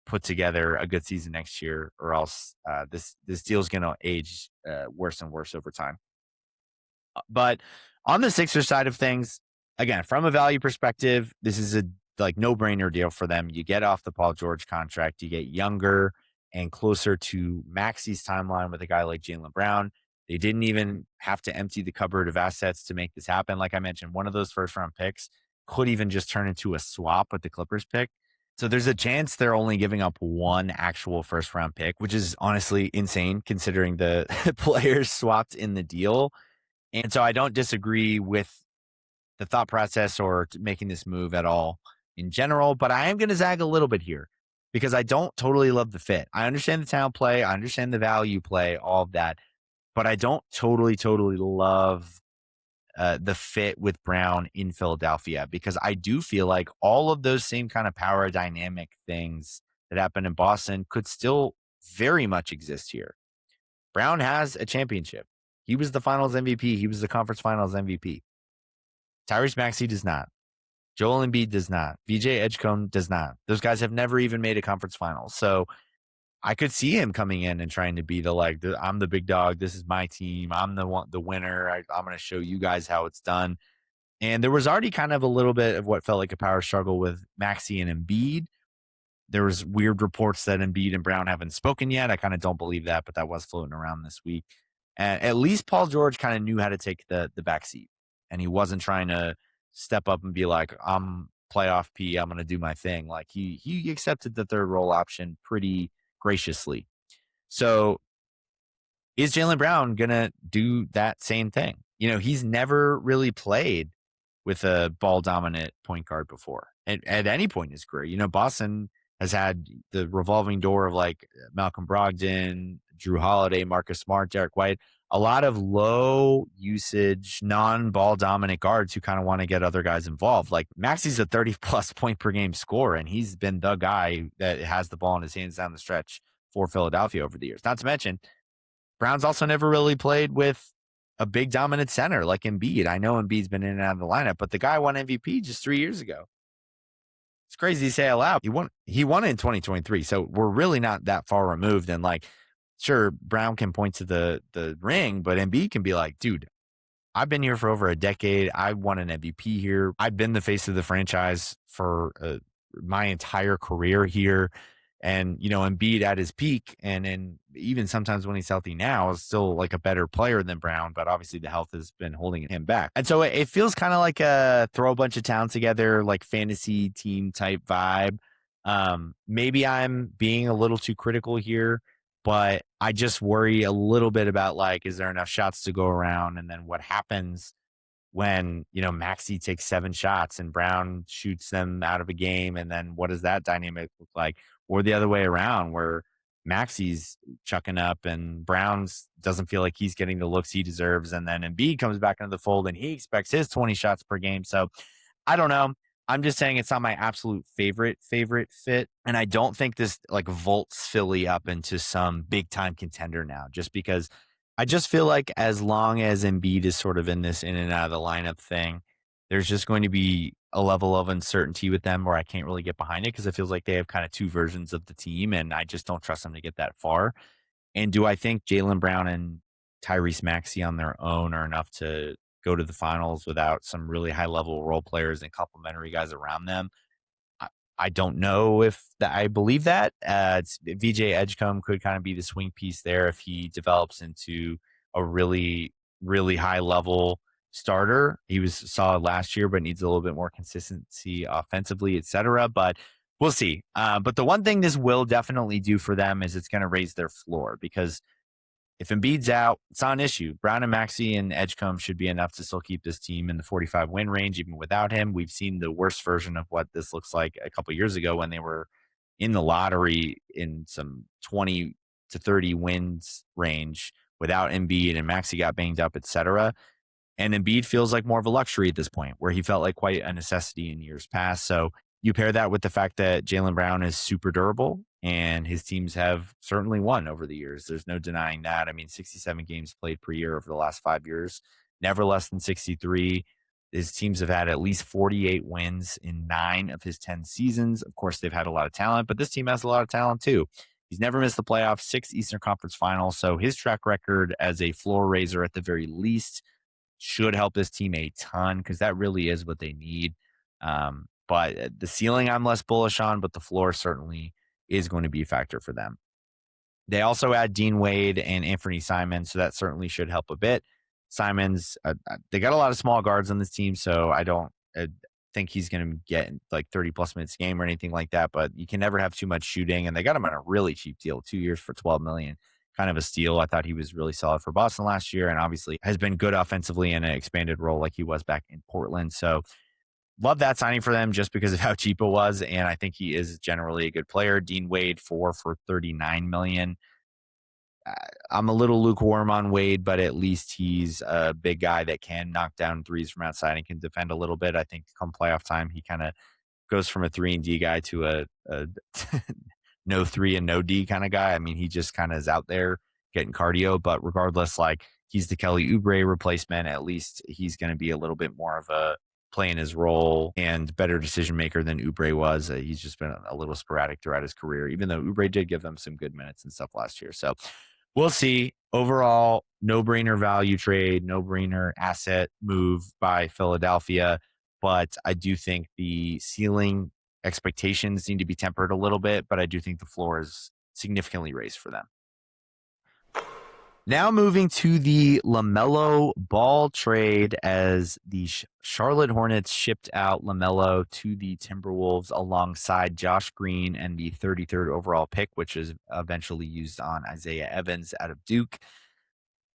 put together a good season next year, or else this deal is going to age worse and worse over time. But on the Sixers side of things, again, from a value perspective, this is a no-brainer deal for them. You get off the Paul George contract, you get younger and closer to Maxi's timeline with a guy like Jaylen Brown. They didn't even have to empty the cupboard of assets to make this happen. Like I mentioned, one of those first-round picks could even just turn into a swap with the Clippers pick. So there's a chance they're only giving up one actual first-round pick, which is honestly insane considering the players swapped in the deal. And so I don't disagree with the thought process or making this move at all in general, but I am going to zag a little bit here because I don't totally love the fit. I understand the talent play. I understand the value play, all of that, but I don't totally love the fit with Brown in Philadelphia, because I do feel like all of those same kind of power dynamic things that happened in Boston could still very much exist here. Brown has a championship. He was the finals MVP. He was the conference finals MVP. Tyrese Maxey does not. Joel Embiid does not. VJ Edgecombe does not. Those guys have never even made a conference finals. So I could see him coming in and trying to be I'm the big dog. This is my team. I'm the winner. I'm going to show you guys how it's done. And there was already kind of a little bit of what felt like a power struggle with Maxey and Embiid. There was weird reports that Embiid and Brown haven't spoken yet. I kind of don't believe that, but that was floating around this week. And at least Paul George kind of knew how to take the back seat, and he wasn't trying to step up and be like, I'm playoff P. I'm going to do my thing. Like he accepted the third role option pretty graciously. So is Jaylen Brown going to do that same thing? He's never really played with a ball dominant point guard before at any point in his career. Boston has had the revolving door of like Malcolm Brogdon, Drew Holiday, Marcus Smart, Derek White, a lot of low usage, non-ball dominant guards who kind of want to get other guys involved. Like Maxi's a 30+ point per game scorer, and he's been the guy that has the ball in his hands down the stretch for Philadelphia over the years. Not to mention, Brown's also never really played with a big dominant center like Embiid. I know Embiid's been in and out of the lineup, but the guy won MVP just 3 years ago. It's crazy to say out loud. He won in 2023, so we're really not that far removed. And like, sure, Brown can point to the ring, but Embiid can be like, dude, I've been here for over a decade. I won an MVP here. I've been the face of the franchise for my entire career here. And, Embiid at his peak, and even sometimes when he's healthy now, is still like a better player than Brown, but obviously the health has been holding him back. And so it feels kind of like a throw a bunch of talent together, like fantasy team type vibe. Maybe I'm being a little too critical here, but I just worry a little bit about like, is there enough shots to go around? And then what happens when, Maxey takes 7 shots and Brown shoots them out of a game? And then what does that dynamic look like? Or the other way around, where Maxey's chucking up and Brown's doesn't feel like he's getting the looks he deserves. And then Embiid comes back into the fold and he expects his 20 shots per game. So I don't know. I'm just saying it's not my absolute favorite fit. And I don't think this like vaults Philly up into some big time contender now, just because I just feel like as long as Embiid is sort of in this in and out of the lineup thing, there's just going to be a level of uncertainty with them where I can't really get behind it because it feels like they have kind of two versions of the team, and I just don't trust them to get that far. And do I think Jaylen Brown and Tyrese Maxey on their own are enough to go to the finals without some really high level role players and complementary guys around them? I don't know if I believe that. VJ Edgecombe could kind of be the swing piece there if he develops into a really, really high level starter. He was solid last year, but needs a little bit more consistency offensively, etc. But we'll see. But the one thing this will definitely do for them is it's going to raise their floor, because if Embiid's out, it's not an issue. Brown and Maxey and Edgecombe should be enough to still keep this team in the 45 win range, even without him. We've seen the worst version of what this looks like a couple years ago when they were in the lottery in some 20 to 30 wins range without Embiid, and Maxey got banged up, etc. And Embiid feels like more of a luxury at this point, where he felt like quite a necessity in years past. So you pair that with the fact that Jaylen Brown is super durable, and his teams have certainly won over the years. There's no denying that. I mean, 67 games played per year over the last 5 years, never less than 63. His teams have had at least 48 wins in 9 of his 10 seasons. Of course, they've had a lot of talent, but this team has a lot of talent too. He's never missed the playoffs, 6 Eastern Conference Finals. So his track record as a floor raiser at the very least should help this team a ton, because that really is what they need. But the ceiling I'm less bullish on, but the floor certainly is going to be a factor for them. They also add Dean Wade and Anthony Simons, so that certainly should help a bit. Simons, they got a lot of small guards on this team, so I don't think he's going to get like 30+ minutes a game or anything like that, but you can never have too much shooting, and they got him on a really cheap deal, 2 years for $12 million. Kind of a steal. I thought he was really solid for Boston last year, and obviously has been good offensively in an expanded role like he was back in Portland. So love that signing for them just because of how cheap it was, and I think he is generally a good player. Dean Wade, 4 for $39 million. I'm a little lukewarm on Wade, but at least he's a big guy that can knock down threes from outside and can defend a little bit. I think come playoff time, he kind of goes from a 3 and D guy to a no 3 and no D kind of guy. I mean, he just kind of is out there getting cardio, but regardless, like, he's the Kelly Oubre replacement. At least he's going to be a little bit more of a playing his role and better decision maker than Oubre was. He's just been a little sporadic throughout his career, even though Oubre did give them some good minutes and stuff last year. So we'll see. Overall, no-brainer value trade, no-brainer asset move by Philadelphia. But I do think the ceiling expectations need to be tempered a little bit, but I do think the floor is significantly raised for them. Now moving to the LaMelo Ball trade, as the Charlotte Hornets shipped out LaMelo to the Timberwolves alongside Josh Green and the 33rd overall pick, which is eventually used on Isaiah Evans out of Duke,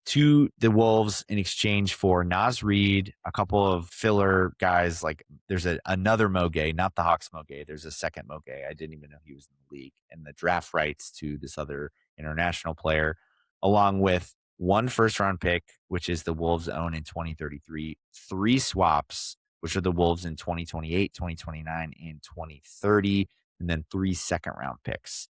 to the Wolves in exchange for Naz Reid, a couple of filler guys. Like there's another Moge, not the Hawks Moge. There's a second Moge. I didn't even know he was in the league. And the draft rights to this other international player, along with one first round pick, which is the Wolves own in 2033, three swaps, which are the Wolves in 2028, 2029, and 2030, and then three second round picks.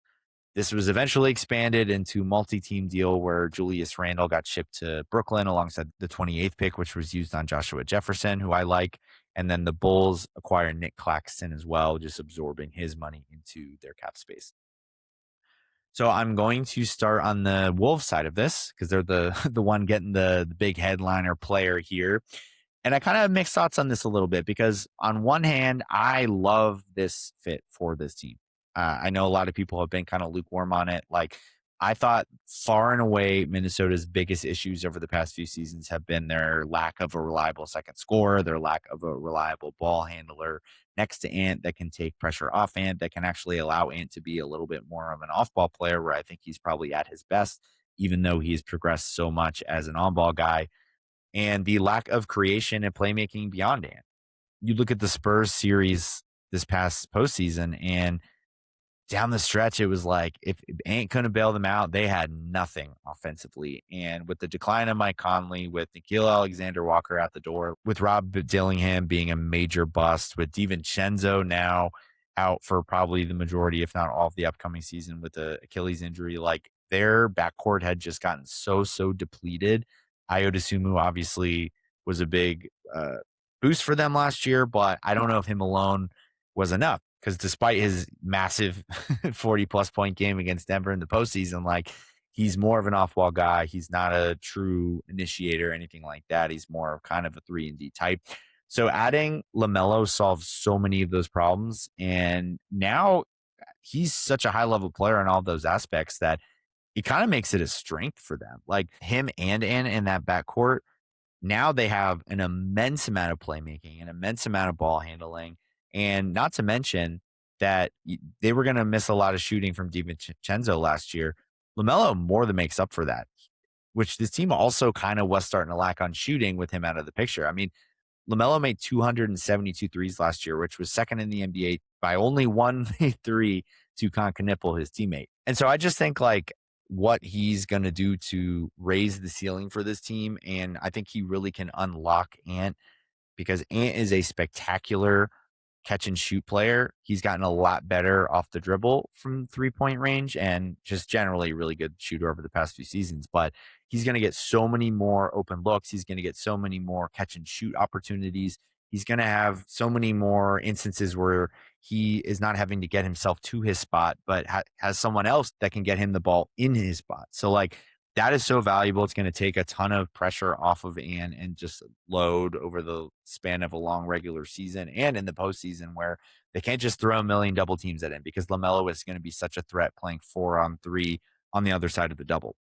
This was eventually expanded into multi-team deal where Julius Randle got shipped to Brooklyn alongside the 28th pick, which was used on Joshua Jefferson, who I like. And then the Bulls acquired Nick Claxton as well, just absorbing his money into their cap space. So I'm going to start on the Wolves side of this because they're the one getting the big headliner player here. And I kind of have mixed thoughts on this a little bit because on one hand, I love this fit for this team. I know a lot of people have been kind of lukewarm on it. Like I thought far and away, Minnesota's biggest issues over the past few seasons have been their lack of a reliable second scorer, their lack of a reliable ball handler next to Ant that can take pressure off Ant, that can actually allow Ant to be a little bit more of an off-ball player where I think he's probably at his best, even though he's progressed so much as an on-ball guy, and the lack of creation and playmaking beyond Ant. You look at the Spurs series this past postseason, and down the stretch, it was like if Ant couldn't bail them out, they had nothing offensively. And with the decline of Mike Conley, with Nickeil Alexander-Walker at the door, with Rob Dillingham being a major bust, with DiVincenzo now out for probably the majority, if not all of the upcoming season with the Achilles injury, like their backcourt had just gotten so depleted. Ayo Dosunmu obviously was a big boost for them last year, but I don't know if him alone was enough because despite his massive 40-plus point game against Denver in the postseason, like he's more of an off-ball guy. He's not a true initiator or anything like that. He's more of kind of a 3-and-D type. So adding LaMelo solves so many of those problems, and now he's such a high-level player in all those aspects that it kind of makes it a strength for them. Like him and Ann in that backcourt, now they have an immense amount of playmaking, an immense amount of ball handling, and not to mention that they were going to miss a lot of shooting from DiVincenzo last year. LaMelo more than makes up for that, which this team also kind of was starting to lack on shooting with him out of the picture. I mean, LaMelo made 272 threes last year, which was second in the NBA by only one three to Knippel, his teammate. And so I just think like what he's going to do to raise the ceiling for this team. And I think he really can unlock Ant because Ant is a spectacular catch and shoot player. He's gotten a lot better off the dribble from 3-point range and just generally a really good shooter over the past few seasons. But he's going to get so many more open looks. He's going to get so many more catch and shoot opportunities. He's going to have so many more instances where he is not having to get himself to his spot, but has someone else that can get him the ball in his spot. So like that is so valuable. It's going to take a ton of pressure off of Ann and just load over the span of a long regular season and in the postseason where they can't just throw a million double teams at him because LaMelo is going to be such a threat playing 4-on-3 on the other side of the double.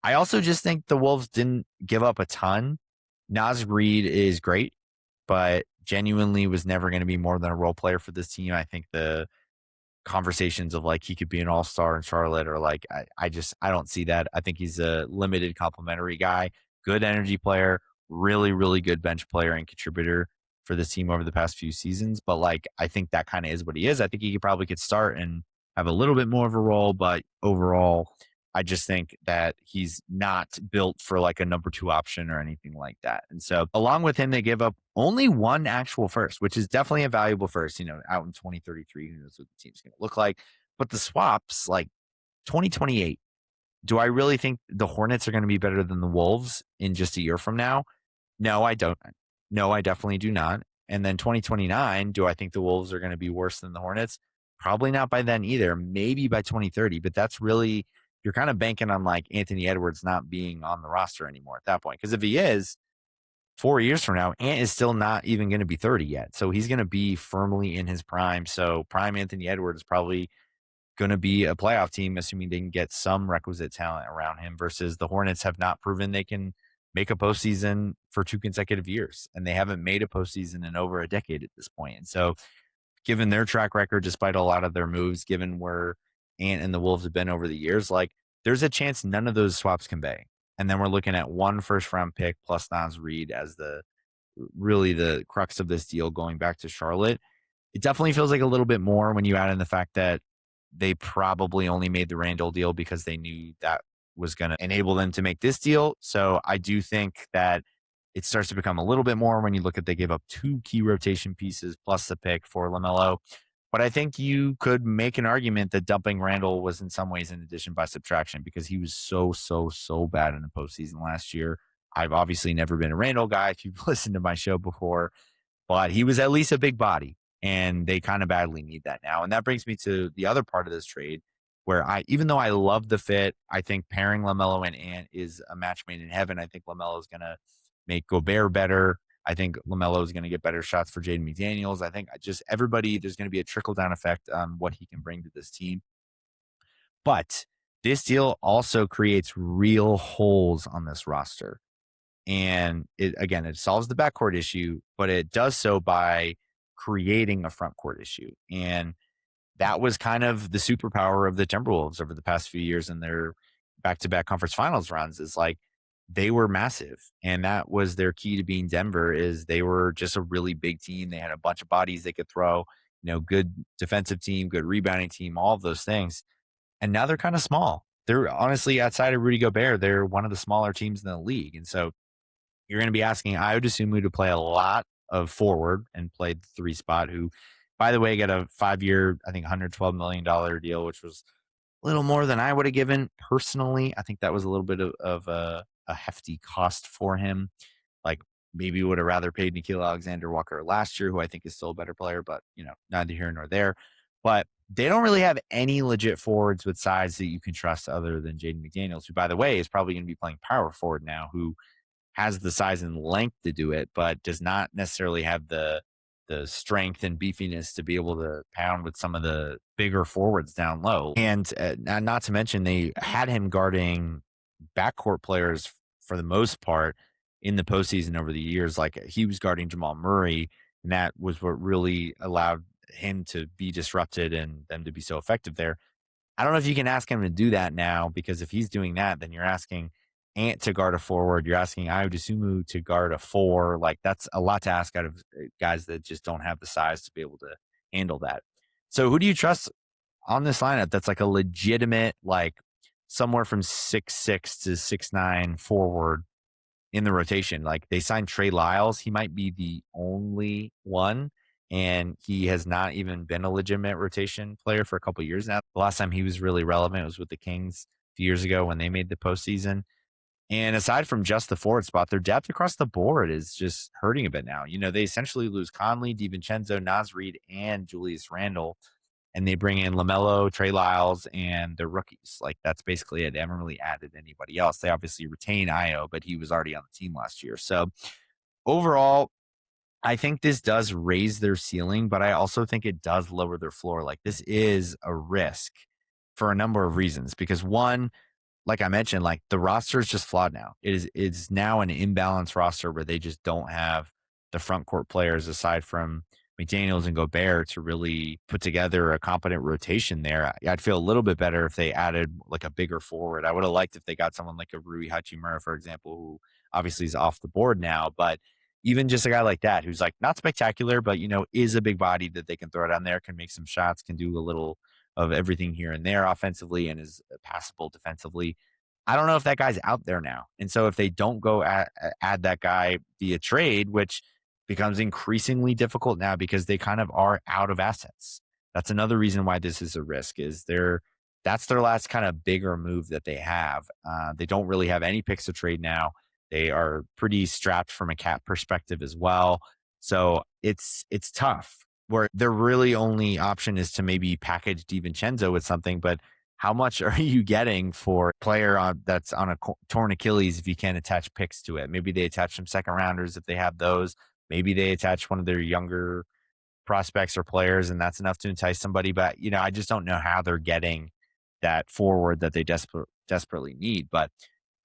I also just think the Wolves didn't give up a ton. Naz Reid is great, but genuinely was never going to be more than a role player for this team. I think the conversations of like he could be an all-star in Charlotte or like I don't see that. I think he's a limited complimentary guy, good energy player, really good bench player and contributor for this team over the past few seasons. But like I think that kind of is what he is. I think he could start and have a little bit more of a role, but overall I just think that he's not built for like a number 2 option or anything like that. And so along with him, they give up only one actual first, which is definitely a valuable first, out in 2033, who knows what the team's going to look like. But the swaps, like 2028, do I really think the Hornets are going to be better than the Wolves in just a year from now? No, I don't. No, I definitely do not. And then 2029, do I think the Wolves are going to be worse than the Hornets? Probably not by then either. Maybe by 2030, but that's really, you're kind of banking on like Anthony Edwards not being on the roster anymore at that point. Because if he is, 4 years from now, Ant is still not even going to be 30 yet. So he's going to be firmly in his prime. So prime Anthony Edwards probably going to be a playoff team, assuming they can get some requisite talent around him, versus the Hornets have not proven they can make a postseason for 2 consecutive years. And they haven't made a postseason in over a decade at this point. And so, given their track record, despite a lot of their moves, given where Ant and the Wolves have been over the years, like there's a chance none of those swaps can pay. And then we're looking at 1 first-round pick plus Nas Reed as really the crux of this deal going back to Charlotte. It definitely feels like a little bit more when you add in the fact that they probably only made the Randall deal because they knew that was going to enable them to make this deal. So I do think that it starts to become a little bit more when you look at they gave up 2 key rotation pieces plus the pick for LaMelo. But I think you could make an argument that dumping Randall was in some ways an addition by subtraction, because he was so bad in the postseason last year. I've obviously never been a Randall guy if you've listened to my show before, but he was at least a big body, and they kind of badly need that now. And that brings me to the other part of this trade, where even though I love the fit, I think pairing LaMelo and Ant is a match made in heaven. I think LaMelo is going to make Gobert better. I think LaMelo is going to get better shots for Jaden McDaniels. I think just everybody, there's going to be a trickle-down effect on what he can bring to this team. But this deal also creates real holes on this roster. And it solves the backcourt issue, but it does so by creating a front court issue. And that was kind of the superpower of the Timberwolves over the past few years in their back-to-back conference finals runs, is like they were massive. And that was their key to being Denver, is they were just a really big team. They had a bunch of bodies they could throw, good defensive team, good rebounding team, all of those things. And now they're kind of small. They're honestly, outside of Rudy Gobert, they're one of the smaller teams in the league. And so you're going to be asking Ayo Dosunmu to play a lot of forward and play the 3 spot, who, by the way, got a 5-year, I think $112 million deal, which was a little more than I would have given personally. I think that was a little bit of a hefty cost for him. Like, maybe would have rather paid Nickeil Alexander-Walker last year, who I think is still a better player, but, neither here nor there. But they don't really have any legit forwards with size that you can trust other than Jaden McDaniels, who, by the way, is probably going to be playing power forward now, who has the size and length to do it, but does not necessarily have the strength and beefiness to be able to pound with some of the bigger forwards down low. And not to mention, they had him guarding backcourt players for the most part in the postseason over the years. Like, he was guarding Jamal Murray, and that was what really allowed him to be disrupted and them to be so effective there. I don't know if you can ask him to do that now, because if he's doing that, then you're asking Ant to guard a forward. You're asking Ayo Dosunmu to guard a 4. Like, that's a lot to ask out of guys that just don't have the size to be able to handle that. So who do you trust on this lineup that's like a legitimate, like somewhere from 6'6" to 6'9" forward in the rotation? Like, they signed Trey Lyles. He might be the only one, and he has not even been a legitimate rotation player for a couple of years now. The last time he was really relevant was with the Kings a few years ago when they made the postseason. And aside from just the forward spot, their depth across the board is just hurting a bit now. They essentially lose Conley, DiVincenzo, Naz Reid, and Julius Randle, and they bring in LaMelo, Trey Lyles, and their rookies. Like, that's basically it. They haven't really added anybody else. They obviously retain Ayo, but he was already on the team last year. So overall, I think this does raise their ceiling, but I also think it does lower their floor. Like, this is a risk for a number of reasons, because one, like I mentioned, like, the roster is just flawed now. It's now an imbalanced roster where they just don't have the front court players aside from McDaniels and Gobert to really put together a competent rotation there. I'd feel a little bit better if they added like a bigger forward. I would have liked if they got someone like a Rui Hachimura, for example, who obviously is off the board now, but even just a guy like that, who's like not spectacular, but, is a big body that they can throw down there, can make some shots, can do a little of everything here and there offensively, and is passable defensively. I don't know if that guy's out there now. And so if they don't go add that guy via trade, which becomes increasingly difficult now because they kind of are out of assets. That's another reason why this is a risk, is that's their last kind of bigger move that they have. They don't really have any picks to trade now. They are pretty strapped from a cap perspective as well. So it's tough, where their really only option is to maybe package DiVincenzo with something, but how much are you getting for a player that's on a torn Achilles if you can't attach picks to it? Maybe they attach some second rounders if they have those. Maybe they attach one of their younger prospects or players, and that's enough to entice somebody. But, I just don't know how they're getting that forward that they desperately need. But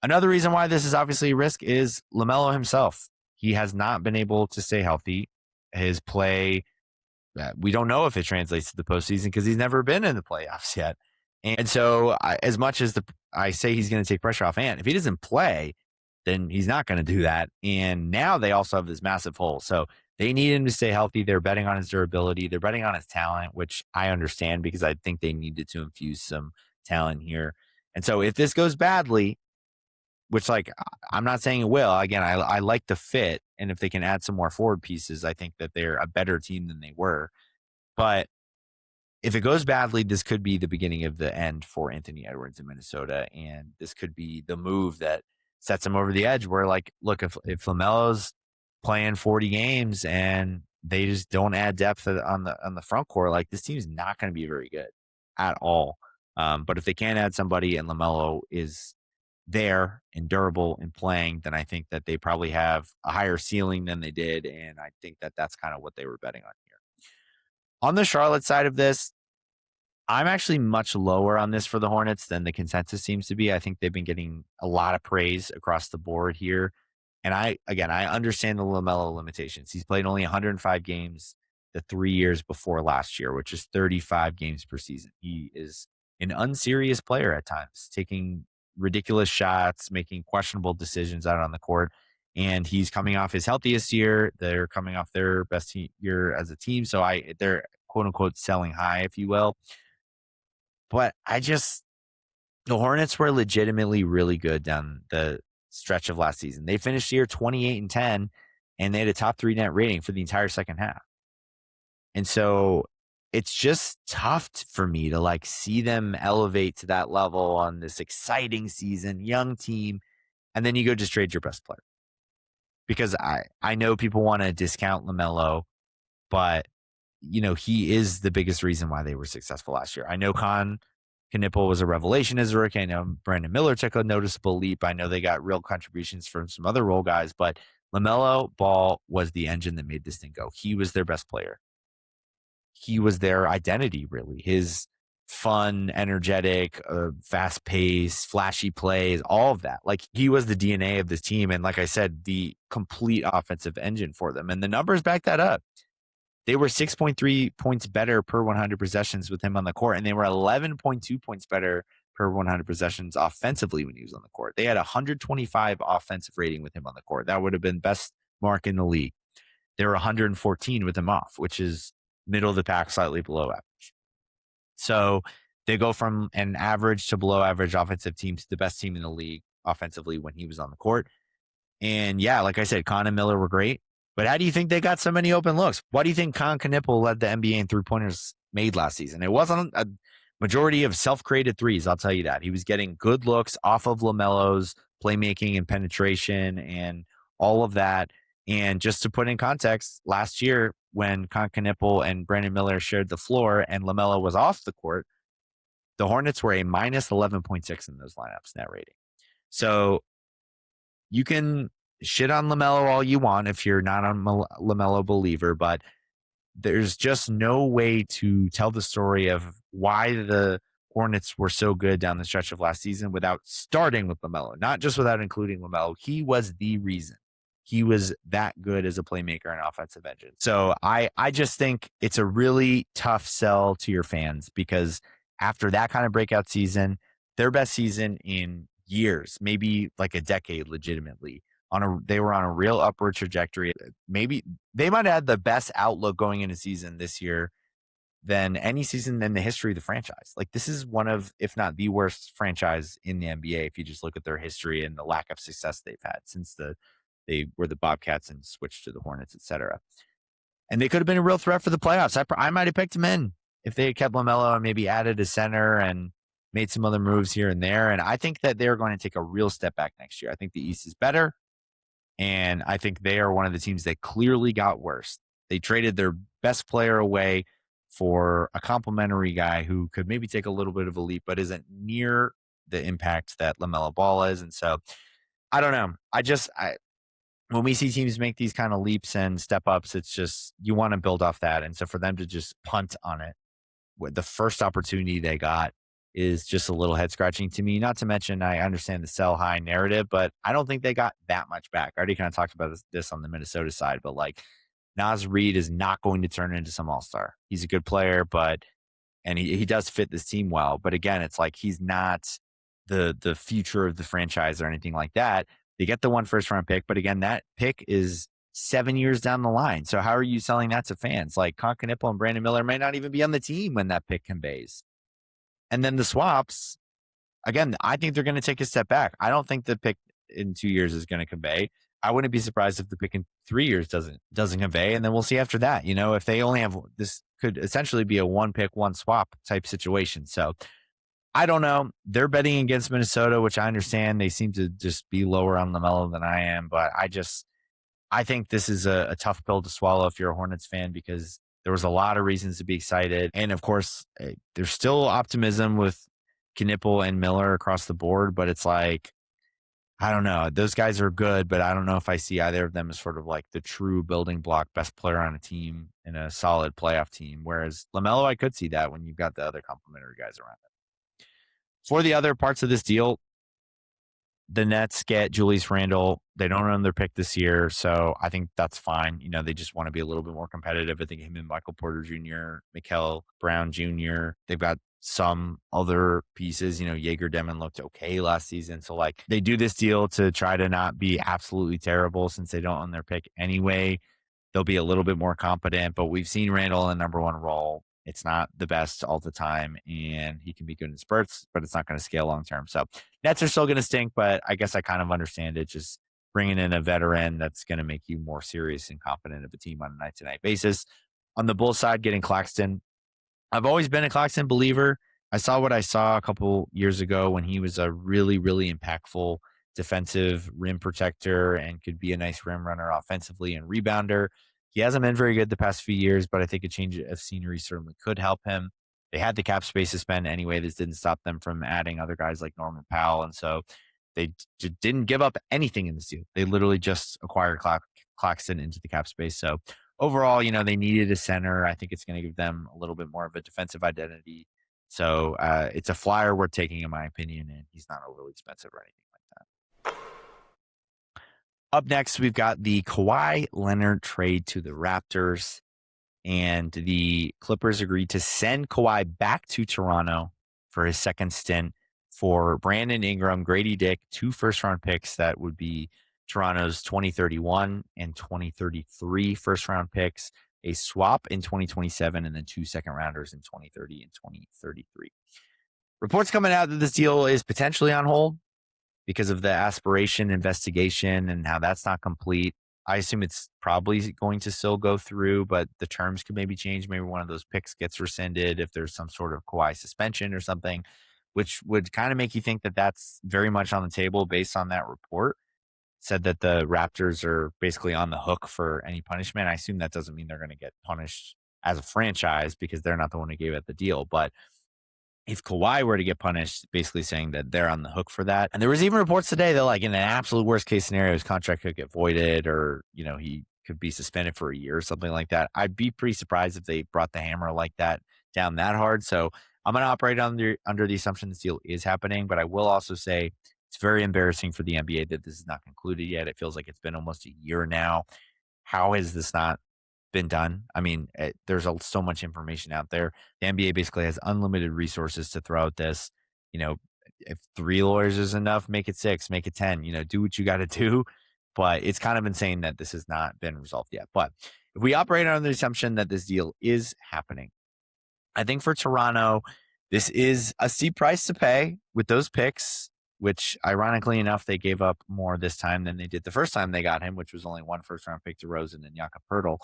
another reason why this is obviously a risk is LaMelo himself. He has not been able to stay healthy. His play, we don't know if it translates to the postseason because he's never been in the playoffs yet. And so, as much as I say he's going to take pressure off Ant, if he doesn't play, then he's not going to do that. And now they also have this massive hole. So they need him to stay healthy. They're betting on his durability. They're betting on his talent, which I understand because I think they needed to infuse some talent here. And so if this goes badly, which I'm not saying it will, again, I like the fit. And if they can add some more forward pieces, I think that they're a better team than they were. But if it goes badly, this could be the beginning of the end for Anthony Edwards in Minnesota. And this could be the move that sets him over the edge where, look, if LaMelo's playing 40 games and they just don't add depth on the front court, this team's not going to be very good at all. But if they can add somebody and LaMelo is there and durable and playing, then I think that they probably have a higher ceiling than they did. And I think that that's kind of what they were betting on here. On the Charlotte side of this, I'm actually much lower on this for the Hornets than the consensus seems to be. I think they've been getting a lot of praise across the board here. And I understand the LaMelo limitations. He's played only 105 games the 3 years before last year, which is 35 games per season. He is an unserious player at times, taking ridiculous shots, making questionable decisions out on the court. And he's coming off his healthiest year. They're coming off their best year as a team. So they're quote unquote selling high, if you will. But the Hornets were legitimately really good down the stretch of last season. They finished the year 28-10, and they had a top 3 net rating for the entire second half. And so it's just tough for me to see them elevate to that level on this exciting season, young team, and then you go just trade your best player. Because I know people want to discount LaMelo, but he is the biggest reason why they were successful last year. I know Knipple was a revelation as a rookie. I know Brandon Miller took a noticeable leap. I know they got real contributions from some other role guys, but LaMelo Ball was the engine that made this thing go. He was their best player. He was their identity, really. His fun, energetic, fast pace, flashy plays, all of that. He was the DNA of this team. And like I said, the complete offensive engine for them. And the numbers back that up. They were 6.3 points better per 100 possessions with him on the court, and they were 11.2 points better per 100 possessions offensively when he was on the court. They had 125 offensive rating with him on the court. That would have been best mark in the league. They were 114 with him off, which is middle of the pack, slightly below average. So they go from an average to below average offensive team to the best team in the league offensively when he was on the court. And yeah, like I said, Con and Miller were great. But how do you think they got so many open looks? Why do you think Knipple led the NBA in three-pointers made last season? It wasn't a majority of self-created threes, I'll tell you that. He was getting good looks off of LaMelo's playmaking and penetration and all of that. And just to put in context, last year when Knipple and Brandon Miller shared the floor and LaMelo was off the court, the Hornets were a minus 11.6 in those lineups net rating. So you can shit on LaMelo all you want if you're not a LaMelo believer, but there's just no way to tell the story of why the Hornets were so good down the stretch of last season without starting with LaMelo, not just without including LaMelo. He was the reason. He was that good as a playmaker and offensive engine. So I just think it's a really tough sell to your fans because after that kind of breakout season, their best season in years, maybe like a decade legitimately, they were on a real upward trajectory. Maybe they might have had the best outlook going into season this year than any season in the history of the franchise. This is one of, if not the worst franchise in the NBA, if you just look at their history and the lack of success they've had since they were the Bobcats and switched to the Hornets, etc. And they could have been a real threat for the playoffs. I might have picked them in if they had kept LaMelo and maybe added a center and made some other moves here and there. And I think that they're going to take a real step back next year. I think the East is better. And I think they are one of the teams that clearly got worse. They traded their best player away for a complimentary guy who could maybe take a little bit of a leap, but isn't near the impact that LaMelo Ball is. And so I don't know. when we see teams make these kind of leaps and step ups, it's just you want to build off that. And so for them to just punt on it, the first opportunity they got is just a little head scratching to me. Not to mention, I understand the sell high narrative, but I don't think they got that much back. I already kind of talked about this on the Minnesota side, but like Naz Reid is not going to turn into some all-star. He's a good player, but and he does fit this team well. But again, it's like he's not the future of the franchise or anything like that. They get the 1 first-round pick, but again, that pick is 7 years down the line. So how are you selling that to fans? Like Con Knipple and Brandon Miller may not even be on the team when that pick conveys. And then the swaps, again, I think they're going to take a step back. I don't think the pick in 2 years is going to convey. I wouldn't be surprised if the pick in 3 years doesn't convey, and then we'll see after that. If they only have this, could essentially be a 1 pick, 1 swap type situation. So I don't know. They're betting against Minnesota, which I understand. They seem to just be lower on LaMelo than I am, but I think this is a tough pill to swallow if you're a Hornets fan, because there was a lot of reasons to be excited. And of course, there's still optimism with Knipple and Miller across the board, but it's like, I don't know. Those guys are good, but I don't know if I see either of them as sort of like the true building block, best player on a team in a solid playoff team. Whereas LaMelo, I could see that when you've got the other complementary guys around it. For the other parts of this deal, the Nets get Julius Randle. They don't own their pick this year, so I think that's fine. They just want to be a little bit more competitive. I think him and Michael Porter Jr., Mikal Brown Jr., they've got some other pieces. Jaeger Demon looked okay last season. So, like, they do this deal to try to not be absolutely terrible since they don't own their pick anyway. They'll be a little bit more competent, but we've seen Randle in the number 1 role. It's not the best all the time, and he can be good in spurts, but it's not going to scale long term. So Nets are still going to stink, but I guess I kind of understand it. Just bringing in a veteran that's going to make you more serious and confident of a team on a night-to-night basis. On the Bulls side, getting Claxton. I've always been a Claxton believer. I saw what I saw a couple years ago when he was a really, really impactful defensive rim protector and could be a nice rim runner offensively and rebounder. He hasn't been very good the past few years, but I think a change of scenery certainly could help him. They had the cap space to spend anyway. This didn't stop them from adding other guys like Norman Powell. And so they didn't give up anything in this deal. They literally just acquired Claxton into the cap space. So overall, they needed a center. I think it's going to give them a little bit more of a defensive identity. So it's a flyer worth taking, in my opinion, and he's not overly expensive or anything like that. Up next, we've got the Kawhi Leonard trade to the Raptors, and the Clippers agreed to send Kawhi back to Toronto for his second stint for Brandon Ingram, Grady Dick, 2 first-round picks that would be Toronto's 2031 and 2033 first-round picks, a swap in 2027, and then 2 second-rounders in 2030 and 2033. Reports coming out that this deal is potentially on hold because of the aspiration investigation and how that's not complete. I assume it's probably going to still go through, but the terms could maybe change. Maybe one of those picks gets rescinded if there's some sort of Kawhi suspension or something, which would kind of make you think that that's very much on the table based on that report. Said that the Raptors are basically on the hook for any punishment. I assume that doesn't mean they're going to get punished as a franchise because they're not the one who gave it the deal. But if Kawhi were to get punished, basically saying that they're on the hook for that. And there was even reports today that, like, in an absolute worst case scenario, his contract could get voided or, he could be suspended for a year or something like that. I'd be pretty surprised if they brought the hammer like that down that hard. So I'm going to operate under the assumption this deal is happening. But I will also say it's very embarrassing for the NBA that this is not concluded yet. It feels like it's been almost a year now. How has this not been done? I mean, there's so much information out there. The NBA basically has unlimited resources to throw at this. If 3 lawyers is enough, make it 6, make it 10, do what you got to do. But it's kind of insane that this has not been resolved yet. But if we operate on the assumption that this deal is happening, I think for Toronto, this is a steep price to pay with those picks, which ironically enough, they gave up more this time than they did the first time they got him, which was only 1 first-round pick to Rosen and Jakob Poeltl.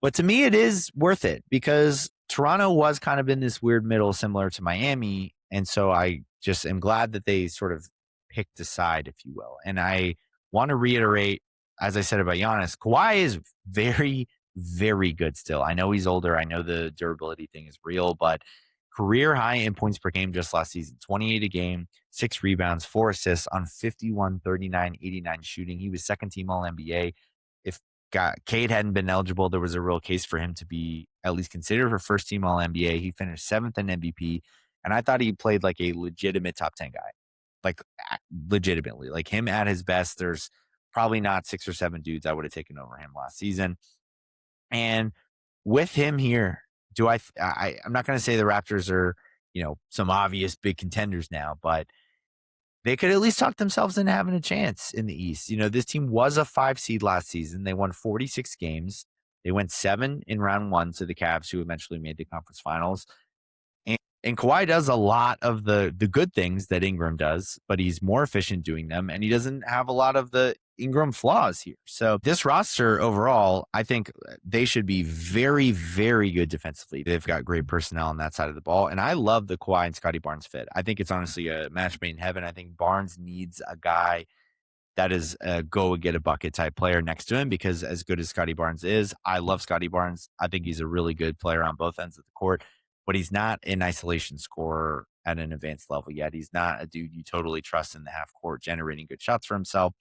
But to me, it is worth it because Toronto was kind of in this weird middle similar to Miami. And so I just am glad that they sort of picked a side, if you will. And I want to reiterate, as I said about Giannis, Kawhi is very, very good still. I know he's older. I know the durability thing is real, but career high in points per game just last season, 28 a game, 6 rebounds, 4 assists on 51, 39, 89 shooting. He was second team All NBA. If Cade hadn't been eligible, there was a real case for him to be at least considered for first team All NBA. He finished 7th in MVP, and I thought he played like a legitimate top 10 guy, like legitimately, like him at his best. There's probably not 6 or 7 dudes I would have taken over him last season. And with him here, I'm not going to say the Raptors are, some obvious big contenders now, but they could at least talk themselves into having a chance in the East. This team was a 5 seed last season. They won 46 games. They went 7 in round 1 to the Cavs, who eventually made the conference finals. And Kawhi does a lot of the good things that Ingram does, but he's more efficient doing them, and he doesn't have a lot of the Ingram flaws here. So this roster overall, I think they should be very, very good defensively. They've got great personnel on that side of the ball, and I love the Kawhi and Scotty Barnes fit. I think it's honestly a match made in heaven. I think Barnes needs a guy that is a go and get a bucket type player next to him, because as good as Scotty Barnes is, I love Scotty Barnes. I think he's a really good player on both ends of the court, but he's not an isolation scorer at an advanced level yet. He's not a dude you totally trust in the half court generating good shots for himself.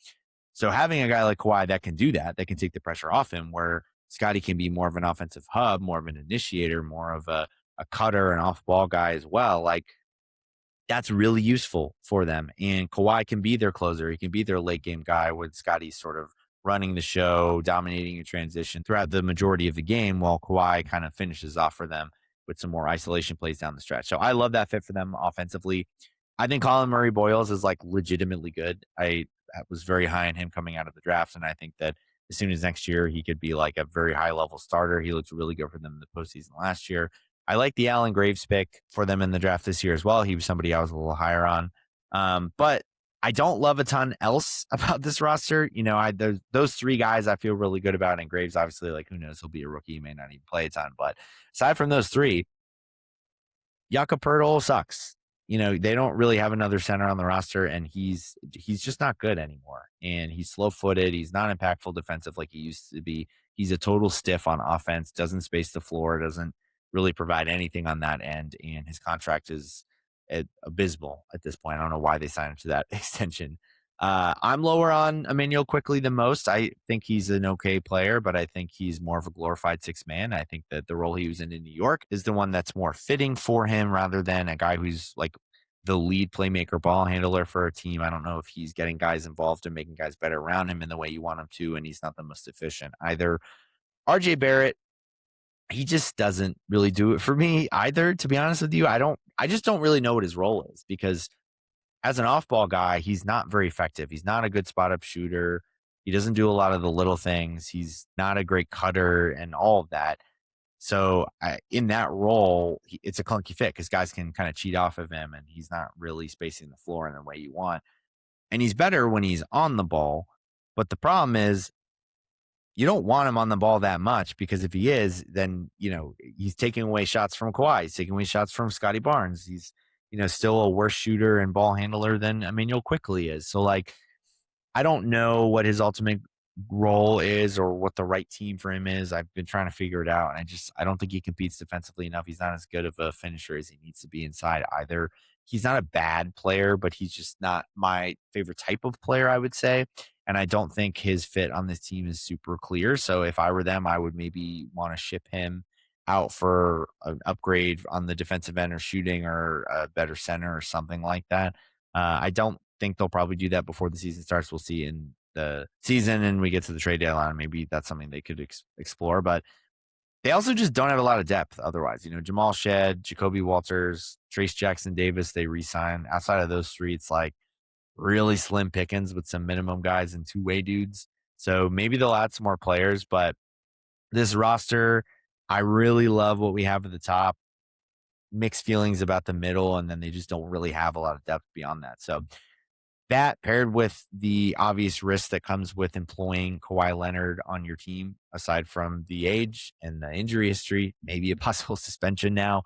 So having a guy like Kawhi that can do that can take the pressure off him, where Scotty can be more of an offensive hub, more of an initiator, more of a cutter, an off ball guy as well. Like, that's really useful for them. And Kawhi can be their closer. He can be their late game guy with Scotty sort of running the show, dominating a transition throughout the majority of the game, while Kawhi kind of finishes off for them with some more isolation plays down the stretch. So I love that fit for them offensively. I think Colin Murray Boyles is like legitimately good. I was very high on him coming out of the draft, and I think that as soon as next year he could be like a very high level starter. He looked really good for them in the postseason last year. I like the Allen Graves pick for them in the draft this year as well. He was somebody I was a little higher on. But I don't love a ton else about this roster. Those 3 guys I feel really good about. And Graves, obviously, like, who knows? He'll be a rookie. He may not even play a ton. But aside from those 3, Jakob Poeltl sucks. They don't really have another center on the roster, and he's just not good anymore. And he's slow-footed. He's not impactful defensive like he used to be. He's a total stiff on offense, doesn't space the floor, doesn't really provide anything on that end, and his contract is abysmal at this point. I don't know why they signed him to that extension. I'm lower on Emmanuel Quickley than most. I think he's an okay player, but I think he's more of a glorified 6-man. I think that the role he was in New York is the one that's more fitting for him, rather than a guy who's like the lead playmaker, ball handler for a team. I don't know if he's getting guys involved and making guys better around him in the way you want him to, and he's not the most efficient either. RJ Barrett, he just doesn't really do it for me either, to be honest with you. I just don't really know what his role is, because as an off-ball guy, he's not very effective. He's not a good spot-up shooter. He doesn't do a lot of the little things. He's not a great cutter and all of that. So in that role, it's a clunky fit, because guys can kind of cheat off of him, and he's not really spacing the floor in the way you want. And he's better when he's on the ball. But the problem is, you don't want him on the ball that much, because if he is, then, he's taking away shots from Kawhi. He's taking away shots from Scotty Barnes. He's, still a worse shooter and ball handler than Emmanuel Quickley is. So, like, I don't know what his ultimate role is or what the right team for him is. I've been trying to figure it out, and I don't think he competes defensively enough. He's not as good of a finisher as he needs to be inside either. He's not a bad player, but he's just not my favorite type of player, I would say. And I don't think his fit on this team is super clear. So if I were them, I would maybe want to ship him out for an upgrade on the defensive end or shooting, or a better center or something like that. I don't think they'll probably do that before the season starts. We'll see in the season and we get to the trade deadline. Maybe that's something they could explore, but they also just don't have a lot of depth otherwise. Jamal Shed, Jacoby Walters, Trace Jackson Davis, they re-sign. Outside of those 3, it's like really slim pickings with some minimum guys and 2-way dudes. So maybe they'll add some more players, but this roster, I really love what we have at the top. Mixed feelings about the middle, and then they just don't really have a lot of depth beyond that. So that, paired with the obvious risk that comes with employing Kawhi Leonard on your team, aside from the age and the injury history, maybe a possible suspension now.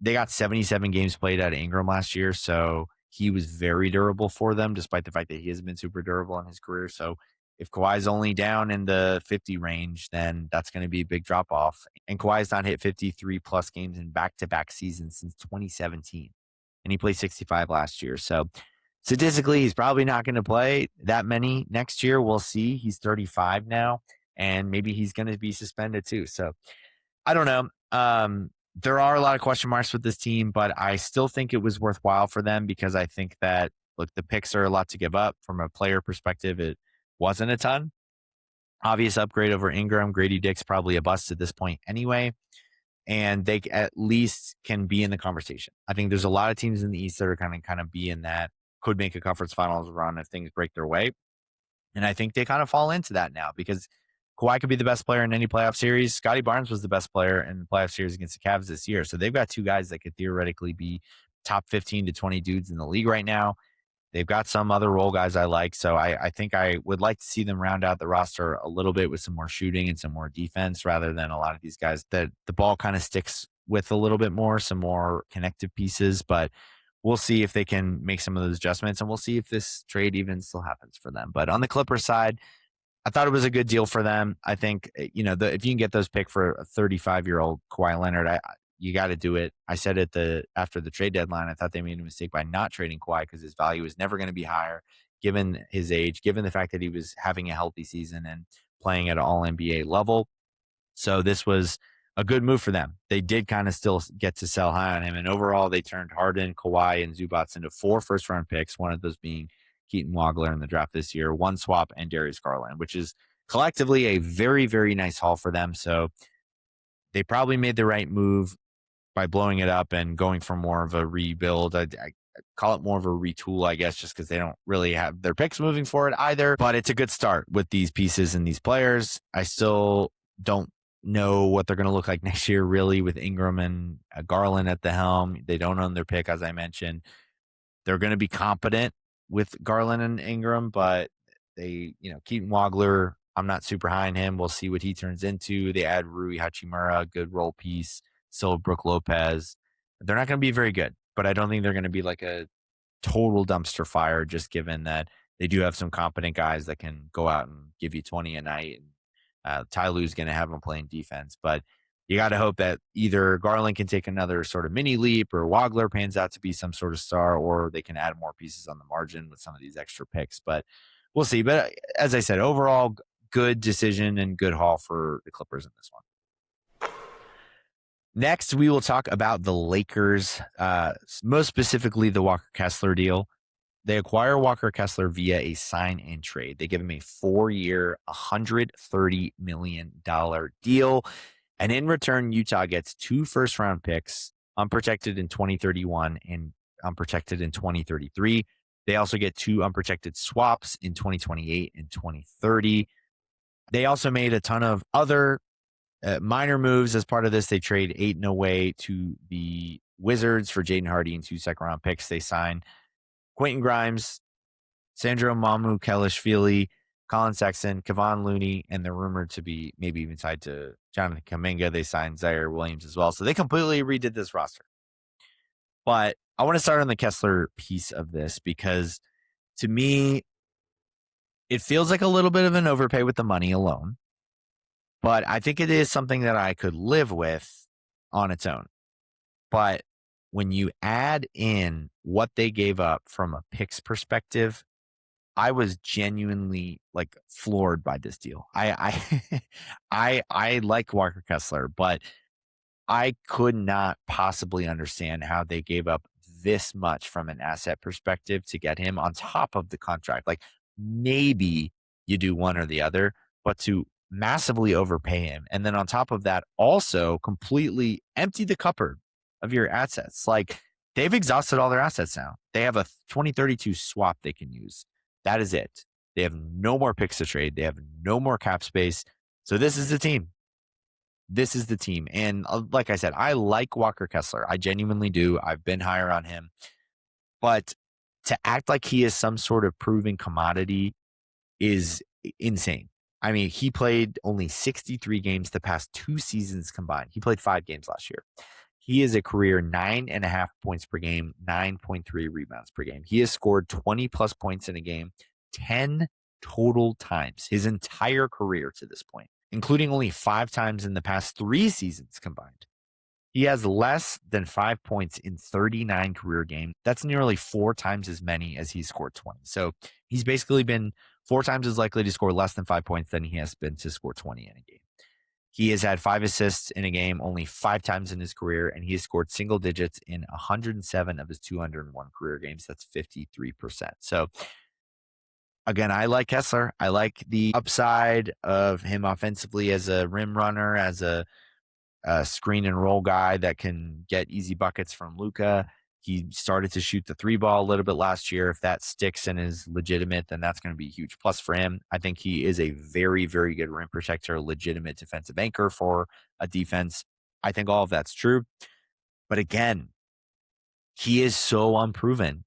They got 77 games played out of Ingram last year, so he was very durable for them, despite the fact that he hasn't been super durable in his career. So If Kawhi's only down in the 50 range, then that's going to be a big drop off. And Kawhi's not hit 53 plus games in back-to-back seasons since 2017. And he played 65 last year. So statistically, he's probably not going to play that many next year. We'll see. He's 35 now, and maybe he's going to be suspended too. So I don't know. There are a lot of question marks with this team, but I still think it was worthwhile for them because I think that, look, the picks are a lot to give up from a player perspective. It wasn't a ton. Obvious upgrade over Ingram. Grady Dick's probably a bust at this point anyway. And they at least can be in the conversation. I think there's a lot of teams in the East that are kind of be in that, could make a conference finals run if things break their way. And I think they kind of fall into that now because Kawhi could be the best player in any playoff series. Scotty Barnes was the best player in the playoff series against the Cavs this year. So they've got two guys that could theoretically be top 15 to 20 dudes in the league right now. They've got some other role guys I like. So I think I would like to see them round out the roster a little bit with some more shooting and some more defense rather than a lot of these guys that the ball kind of sticks with a little bit more, some more connective pieces. But we'll see if they can make some of those adjustments, and we'll see if this trade even still happens for them. But on the Clippers side, I thought it was a good deal for them. I think, if you can get those pick for a 35-year-old Kawhi Leonard, you got to do it. I said after the trade deadline, I thought they made a mistake by not trading Kawhi because his value is never going to be higher given his age, given the fact that he was having a healthy season and playing at an all-NBA level. So this was a good move for them. They did kind of still get to sell high on him. And overall, they turned Harden, Kawhi, and Zubats into 4 first-round picks, one of those being Keaton Wagler in the draft this year, 1 swap, and Darius Garland, which is collectively a very, very nice haul for them. So they probably made the right move by blowing it up and going for more of a rebuild. I call it more of a retool, I guess, just because they don't really have their picks moving forward either. But it's a good start with these pieces and these players. I still don't know what they're going to look like next year, really, with Ingram and Garland at the helm. They don't own their pick, as I mentioned. They're going to be competent with Garland and Ingram, but they, Keaton Wagler, I'm not super high on him. We'll see what he turns into. They add Rui Hachimura, good role piece. Still Brook Lopez. They're not going to be very good, but I don't think they're going to be like a total dumpster fire, just given that they do have some competent guys that can go out and give you 20 a night. Ty Lue's going to have them playing defense, but you got to hope that either Garland can take another sort of mini leap or Wagler pans out to be some sort of star, or they can add more pieces on the margin with some of these extra picks, but we'll see. But as I said, overall, good decision and good haul for the Clippers in this one. Next, we will talk about the Lakers, most specifically the Walker Kessler deal. They acquire Walker Kessler via a sign and trade. They give him a 4-year, $130 million deal. And in return, Utah gets 2 first-round picks, unprotected in 2031 and unprotected in 2033. They also get 2 unprotected swaps in 2028 and 2030. They also made a ton of other minor moves as part of this. They trade Ayton away to the Wizards for Jaden Hardy and 2 second-round picks. They sign Quentin Grimes, Sandro Mamukelashvili, Colin Sexton, Kevon Looney, and they're rumored to be maybe even tied to Jonathan Kuminga. They signed Zaire Williams as well. So they completely redid this roster. But I want to start on the Kessler piece of this because to me, it feels like a little bit of an overpay with the money alone. But I think it is something that I could live with on its own. But when you add in what they gave up from a picks perspective, I was genuinely floored by this deal. I like Walker Kessler, but I could not possibly understand how they gave up this much from an asset perspective to get him on top of the contract. Maybe you do one or the other, but to massively overpay him. And then on top of that, also completely empty the cupboard of your assets. They've exhausted all their assets now. They have a 2032 swap they can use. That is it. They have no more picks to trade. They have no more cap space. So this is the team. This is the team. And like I said, I like Walker Kessler. I genuinely do. I've been higher on him. But to act like he is some sort of proven commodity is insane. I mean, he played only 63 games the past 2 seasons combined. He played 5 games last year. He is a career 9.5 points per game, 9.3 rebounds per game. He has scored 20 plus points in a game 10 total times his entire career to this point, including only 5 times in the past 3 seasons combined. He has less than 5 points in 39 career games. That's nearly 4 times as many as he scored 20. So he's basically been 4 times as likely to score less than 5 points than he has been to score 20 in a game. He has had 5 assists in a game only 5 times in his career, and he has scored single digits in 107 of his 201 career games. That's 53%. So again, I like Kessler. I like the upside of him offensively as a rim runner, as a screen and roll guy that can get easy buckets from Luka. He started to shoot the 3 ball a little bit last year. If that sticks and is legitimate, then that's going to be a huge plus for him. I think he is a very, very good rim protector, legitimate defensive anchor for a defense. I think all of that's true. But again, he is so unproven.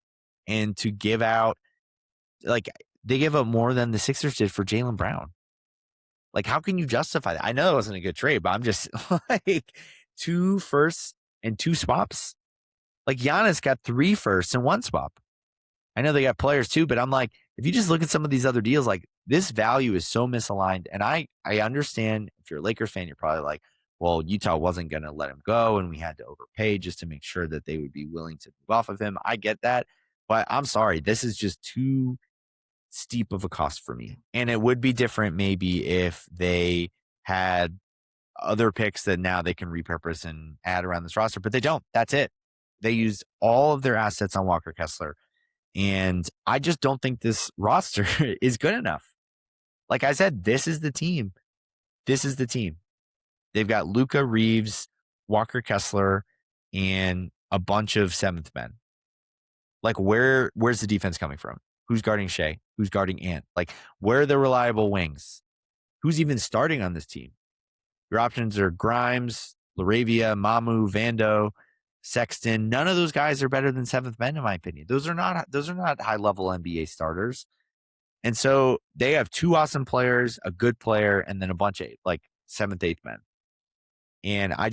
And to give out, like, they give up more than the Sixers did for Jaylen Brown. Like, how can you justify that? I know it wasn't a good trade, but I'm just like 2 firsts and 2 swaps. Like, Giannis got 3 firsts and 1 swap. I know they got players too, but I'm like, if you just look at some of these other deals, like, this value is so misaligned. And I understand if you're a Lakers fan, you're probably like, well, Utah wasn't going to let him go, and we had to overpay just to make sure that they would be willing to move off of him. I get that, but I'm sorry, this is just too steep of a cost for me. And it would be different maybe if they had other picks that now they can repurpose and add around this roster, but they don't. That's it. They used all of their assets on Walker Kessler. And I just don't think this roster is good enough. Like I said, this is the team. This is the team. They've got Luka, Reeves, Walker Kessler, and a bunch of 7th men. Like, where's the defense coming from? Who's guarding Shea? Who's guarding Ant? Like, where are the reliable wings? Who's even starting on this team? Your options are Grimes, Laravia, Mamu, Vando, Sexton. None of those guys are better than 7th men, in my opinion. Those are not high level NBA starters. And so they have 2 awesome players, a good player, and then a bunch of like 7th, 8th men. And I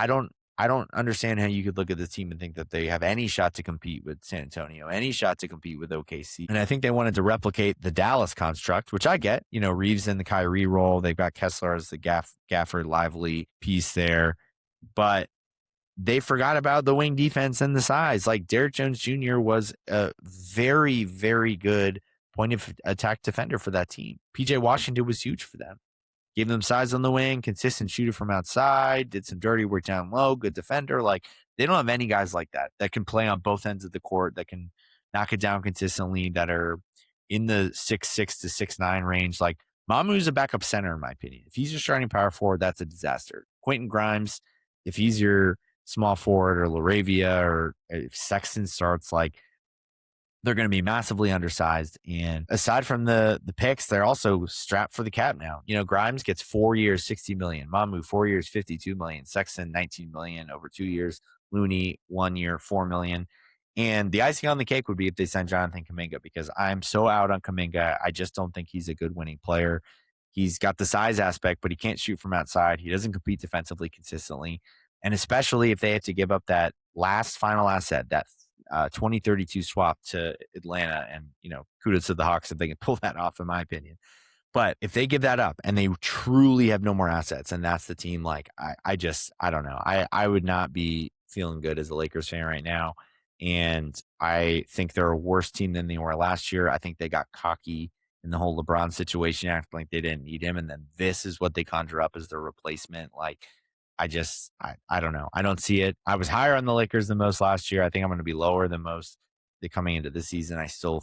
don't understand how you could look at this team and think that they have any shot to compete with San Antonio, any shot to compete with OKC. And I think they wanted to replicate the Dallas construct, which I get. You know, Reeves in the Kyrie role. They've got Kessler as the Gafford Lively piece there. But they forgot about the wing defense and the size. Like, Derrick Jones Jr. was a very, very good point of attack defender for that team. PJ Washington was huge for them. Gave them size on the wing, consistent shooter from outside, did some dirty work down low, good defender. Like, they don't have any guys like that can play on both ends of the court, that can knock it down consistently, that are in the 6'6" to 6'9" range. Like, Mamu's a backup center, in my opinion. If he's your starting power forward, that's a disaster. Quentin Grimes, if he's your small forward, or Laravia, or if Sexton starts, like, they're going to be massively undersized. And aside from the picks, they're also strapped for the cap now. You know, Grimes gets 4 years, $60 million. Mamu, 4 years, $52 million. Sexton, $19 million over 2 years. Looney, 1 year, $4 million. And the icing on the cake would be if they sign Jonathan Kuminga, because I'm so out on Kuminga. I just don't think he's a good winning player. He's got the size aspect, but he can't shoot from outside. He doesn't compete defensively consistently. And especially if they have to give up that final asset, that 2032 swap to Atlanta, and, you know, kudos to the Hawks if they can pull that off, in my opinion. But if they give that up and they truly have no more assets, and that's the team, like, I don't know. I would not be feeling good as a Lakers fan right now. And I think they're a worse team than they were last year. I think they got cocky in the whole LeBron situation, acting like they didn't need him. And then this is what they conjure up as their replacement. Like, I don't know. I don't see it. I was higher on the Lakers than most last year. I think I'm going to be lower than most coming into this season. I still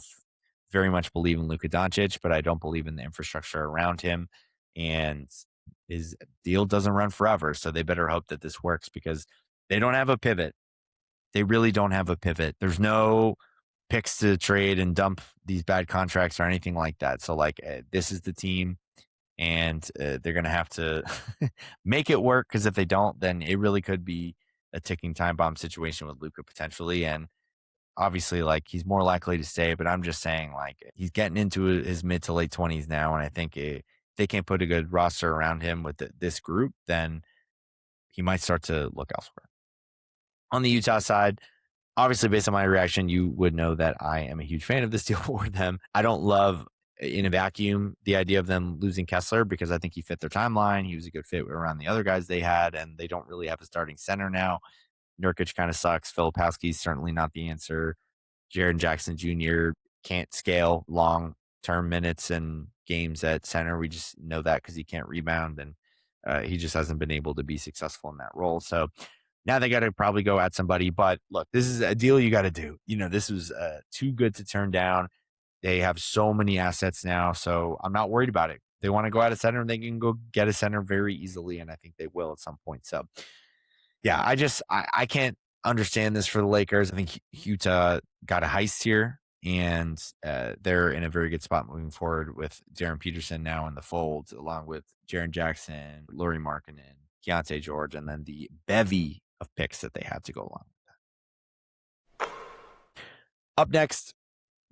very much believe in Luka Doncic, but I don't believe in the infrastructure around him. And his deal doesn't run forever. So they better hope that this works, because they don't have a pivot. They really don't have a pivot. There's no picks to trade and dump these bad contracts or anything like that. So, like, this is the team. And they're going to have to make it work, because if they don't, then it really could be a ticking time bomb situation with Luka potentially. And obviously, like, he's more likely to stay, but I'm just saying, like, he's getting into his mid to late 20s now. And I think if they can't put a good roster around him with this group, then he might start to look elsewhere. On the Utah side, obviously, based on my reaction, you would know that I am a huge fan of this deal for them. I don't love in a vacuum the idea of them losing Kessler, because I think he fit their timeline. He was a good fit around the other guys they had, and they don't really have a starting center now. Nurkic kind of sucks. Filipowski's certainly not the answer. Jaren Jackson Jr. can't scale long-term minutes and games at center. We just know that because he can't rebound, and he just hasn't been able to be successful in that role. So now they got to probably go at somebody. But look, this is a deal you got to do. This was too good to turn down. They have so many assets now, so I'm not worried about it. They want to go out of center, and they can go get a center very easily, and I think they will at some point. So, yeah, I can't understand this for the Lakers. I think Utah got a heist here, and they're in a very good spot moving forward with Darren Peterson now in the fold, along with Jaren Jackson, Lauri Markkanen, Keontae George, and then the bevy of picks that they had to go along with that. Up next,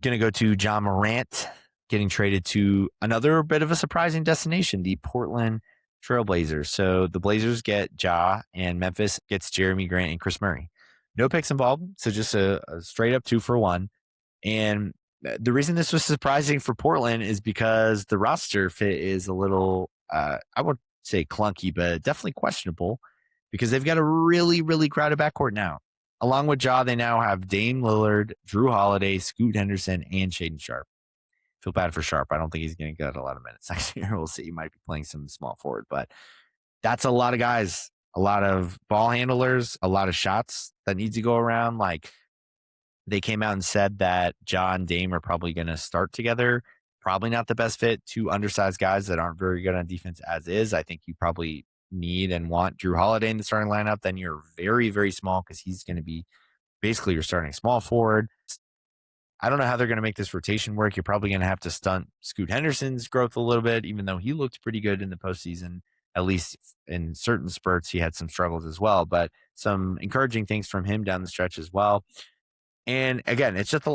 going to go to Ja Morant, getting traded to another bit of a surprising destination, the Portland Trailblazers. So the Blazers get Ja, and Memphis gets Jeremy Grant and Chris Murray. No picks involved, so just a straight up 2-for-1. And the reason this was surprising for Portland is because the roster fit is a little, I would say clunky, but definitely questionable, because they've got a really, really crowded backcourt now. Along with Ja, they now have Dame Lillard, Drew Holiday, Scoot Henderson, and Shaedon Sharpe. Feel bad for Sharpe. I don't think he's going to get a lot of minutes next year. We'll see. He might be playing some small forward, but that's a lot of guys, a lot of ball handlers, a lot of shots that need to go around. Like, they came out and said that Ja and Dame are probably going to start together. Probably not the best fit. Two undersized guys that aren't very good on defense as is. I think you probably need and want Drew Holiday in the starting lineup. Then you're very, very small, because he's going to be basically your starting small forward. I don't know how they're going to make this rotation work. You're probably going to have to stunt Scoot Henderson's growth a little bit, even though he looked pretty good in the postseason. At least in certain spurts, he had some struggles as well, but some encouraging things from him down the stretch as well. And again, it's just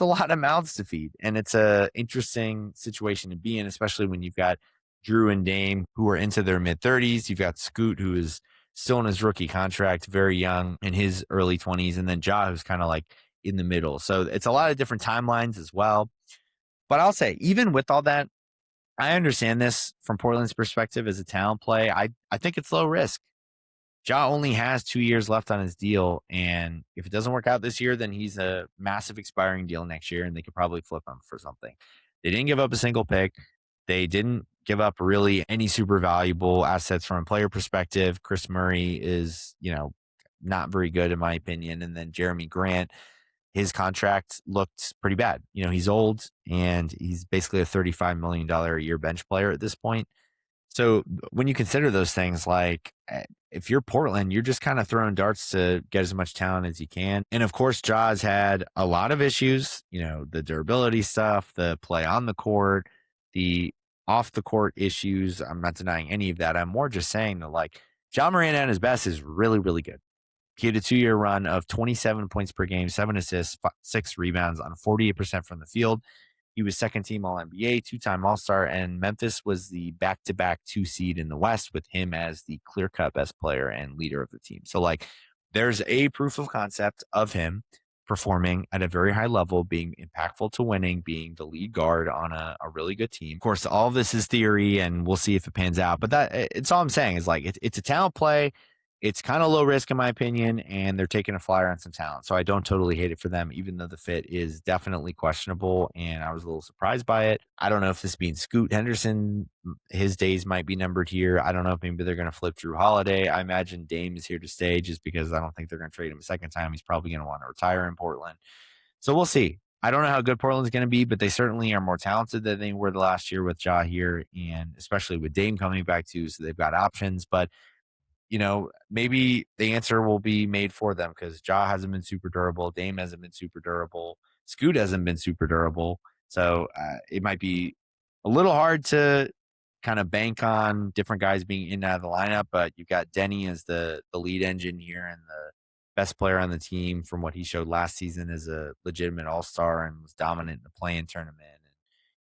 a lot of mouths to feed, and it's a interesting situation to be in, especially when you've got Drew and Dame who are into their mid-30s. You've got Scoot, who is still in his rookie contract, very young, in his early 20s, and then Ja, who's kind of like in the middle. So it's a lot of different timelines as well. But I'll say, even with all that, I understand this from Portland's perspective as a talent play. I think it's low risk. Ja only has 2 years left on his deal, and if it doesn't work out this year, then he's a massive expiring deal next year, and they could probably flip him for something. They didn't give up a single pick. They didn't give up really any super valuable assets from a player perspective. Chris Murray is, not very good in my opinion, and then Jeremy Grant, his contract looked pretty bad. He's old, and he's basically a $35 million a year bench player at this point. So when you consider those things, like, if you're Portland, you're just kind of throwing darts to get as much talent as you can. And of course, Ja's had a lot of issues, the durability stuff, the play on the court, the off the court issues. I'm not denying any of that. I'm more just saying that, like, Ja Morant at his best is really, really good. He had a 2-year run of 27 points per game, 7 assists, 6 rebounds on 48% from the field. He was second team All NBA, 2-time All Star, and Memphis was the back-to-back 2 seed in the West, with him as the clear-cut best player and leader of the team. So, like, there's a proof of concept of him performing at a very high level, being impactful to winning, being the lead guard on a really good team. Of course, all of this is theory, and we'll see if it pans out. But it's all I'm saying is, like, it's a talent play. It's kind of low risk in my opinion, and they're taking a flyer on some talent. So I don't totally hate it for them, even though the fit is definitely questionable, and I was a little surprised by it. I don't know if this means Scoot Henderson, his days might be numbered here. I don't know if maybe they're going to flip Drew Holiday. I imagine Dame is here to stay, just because I don't think they're going to trade him a second time. He's probably going to want to retire in Portland. So we'll see. I don't know how good Portland's going to be, but they certainly are more talented than they were the last year with Ja here, and especially with Dame coming back too. So they've got options, but maybe the answer will be made for them, because Ja hasn't been super durable. Dame hasn't been super durable. Scoot hasn't been super durable. So it might be a little hard to kind of bank on different guys being in and out of the lineup, but you've got Denny as the lead engine here and the best player on the team from what he showed last season as a legitimate all-star and was dominant in the play-in tournament.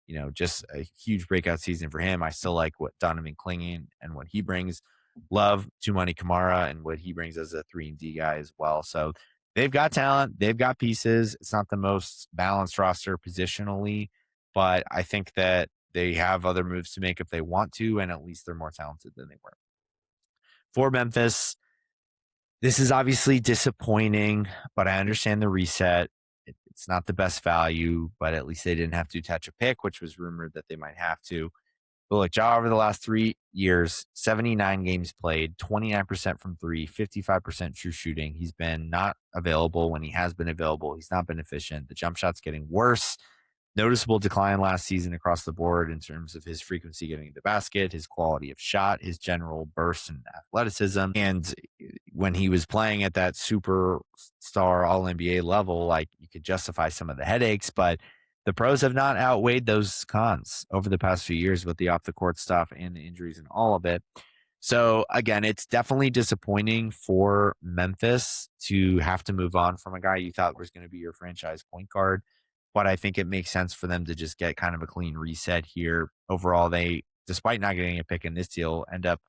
And, just a huge breakout season for him. I still like what Donovan Clingan and what he brings. Love Tumani Kamara and what he brings as a 3-and-D guy as well. So they've got talent. They've got pieces. It's not the most balanced roster positionally, but I think that they have other moves to make if they want to, and at least they're more talented than they were. For Memphis, this is obviously disappointing, but I understand the reset. It's not the best value, but at least they didn't have to attach a pick, which was rumored that they might have to. But look, Ja over the last 3 years, 79 games played, 29% from three, 55% true shooting. He's been not available when he has been available. He's not been efficient. The jump shot's getting worse. Noticeable decline last season across the board in terms of his frequency getting the basket, his quality of shot, his general burst and athleticism. And when he was playing at that superstar all NBA level, like you could justify some of the headaches, but the pros have not outweighed those cons over the past few years with the off the court stuff and the injuries and all of it. So again, it's definitely disappointing for Memphis to have to move on from a guy you thought was going to be your franchise point guard. But I think it makes sense for them to just get kind of a clean reset here. Overall, they, despite not getting a pick in this deal, end up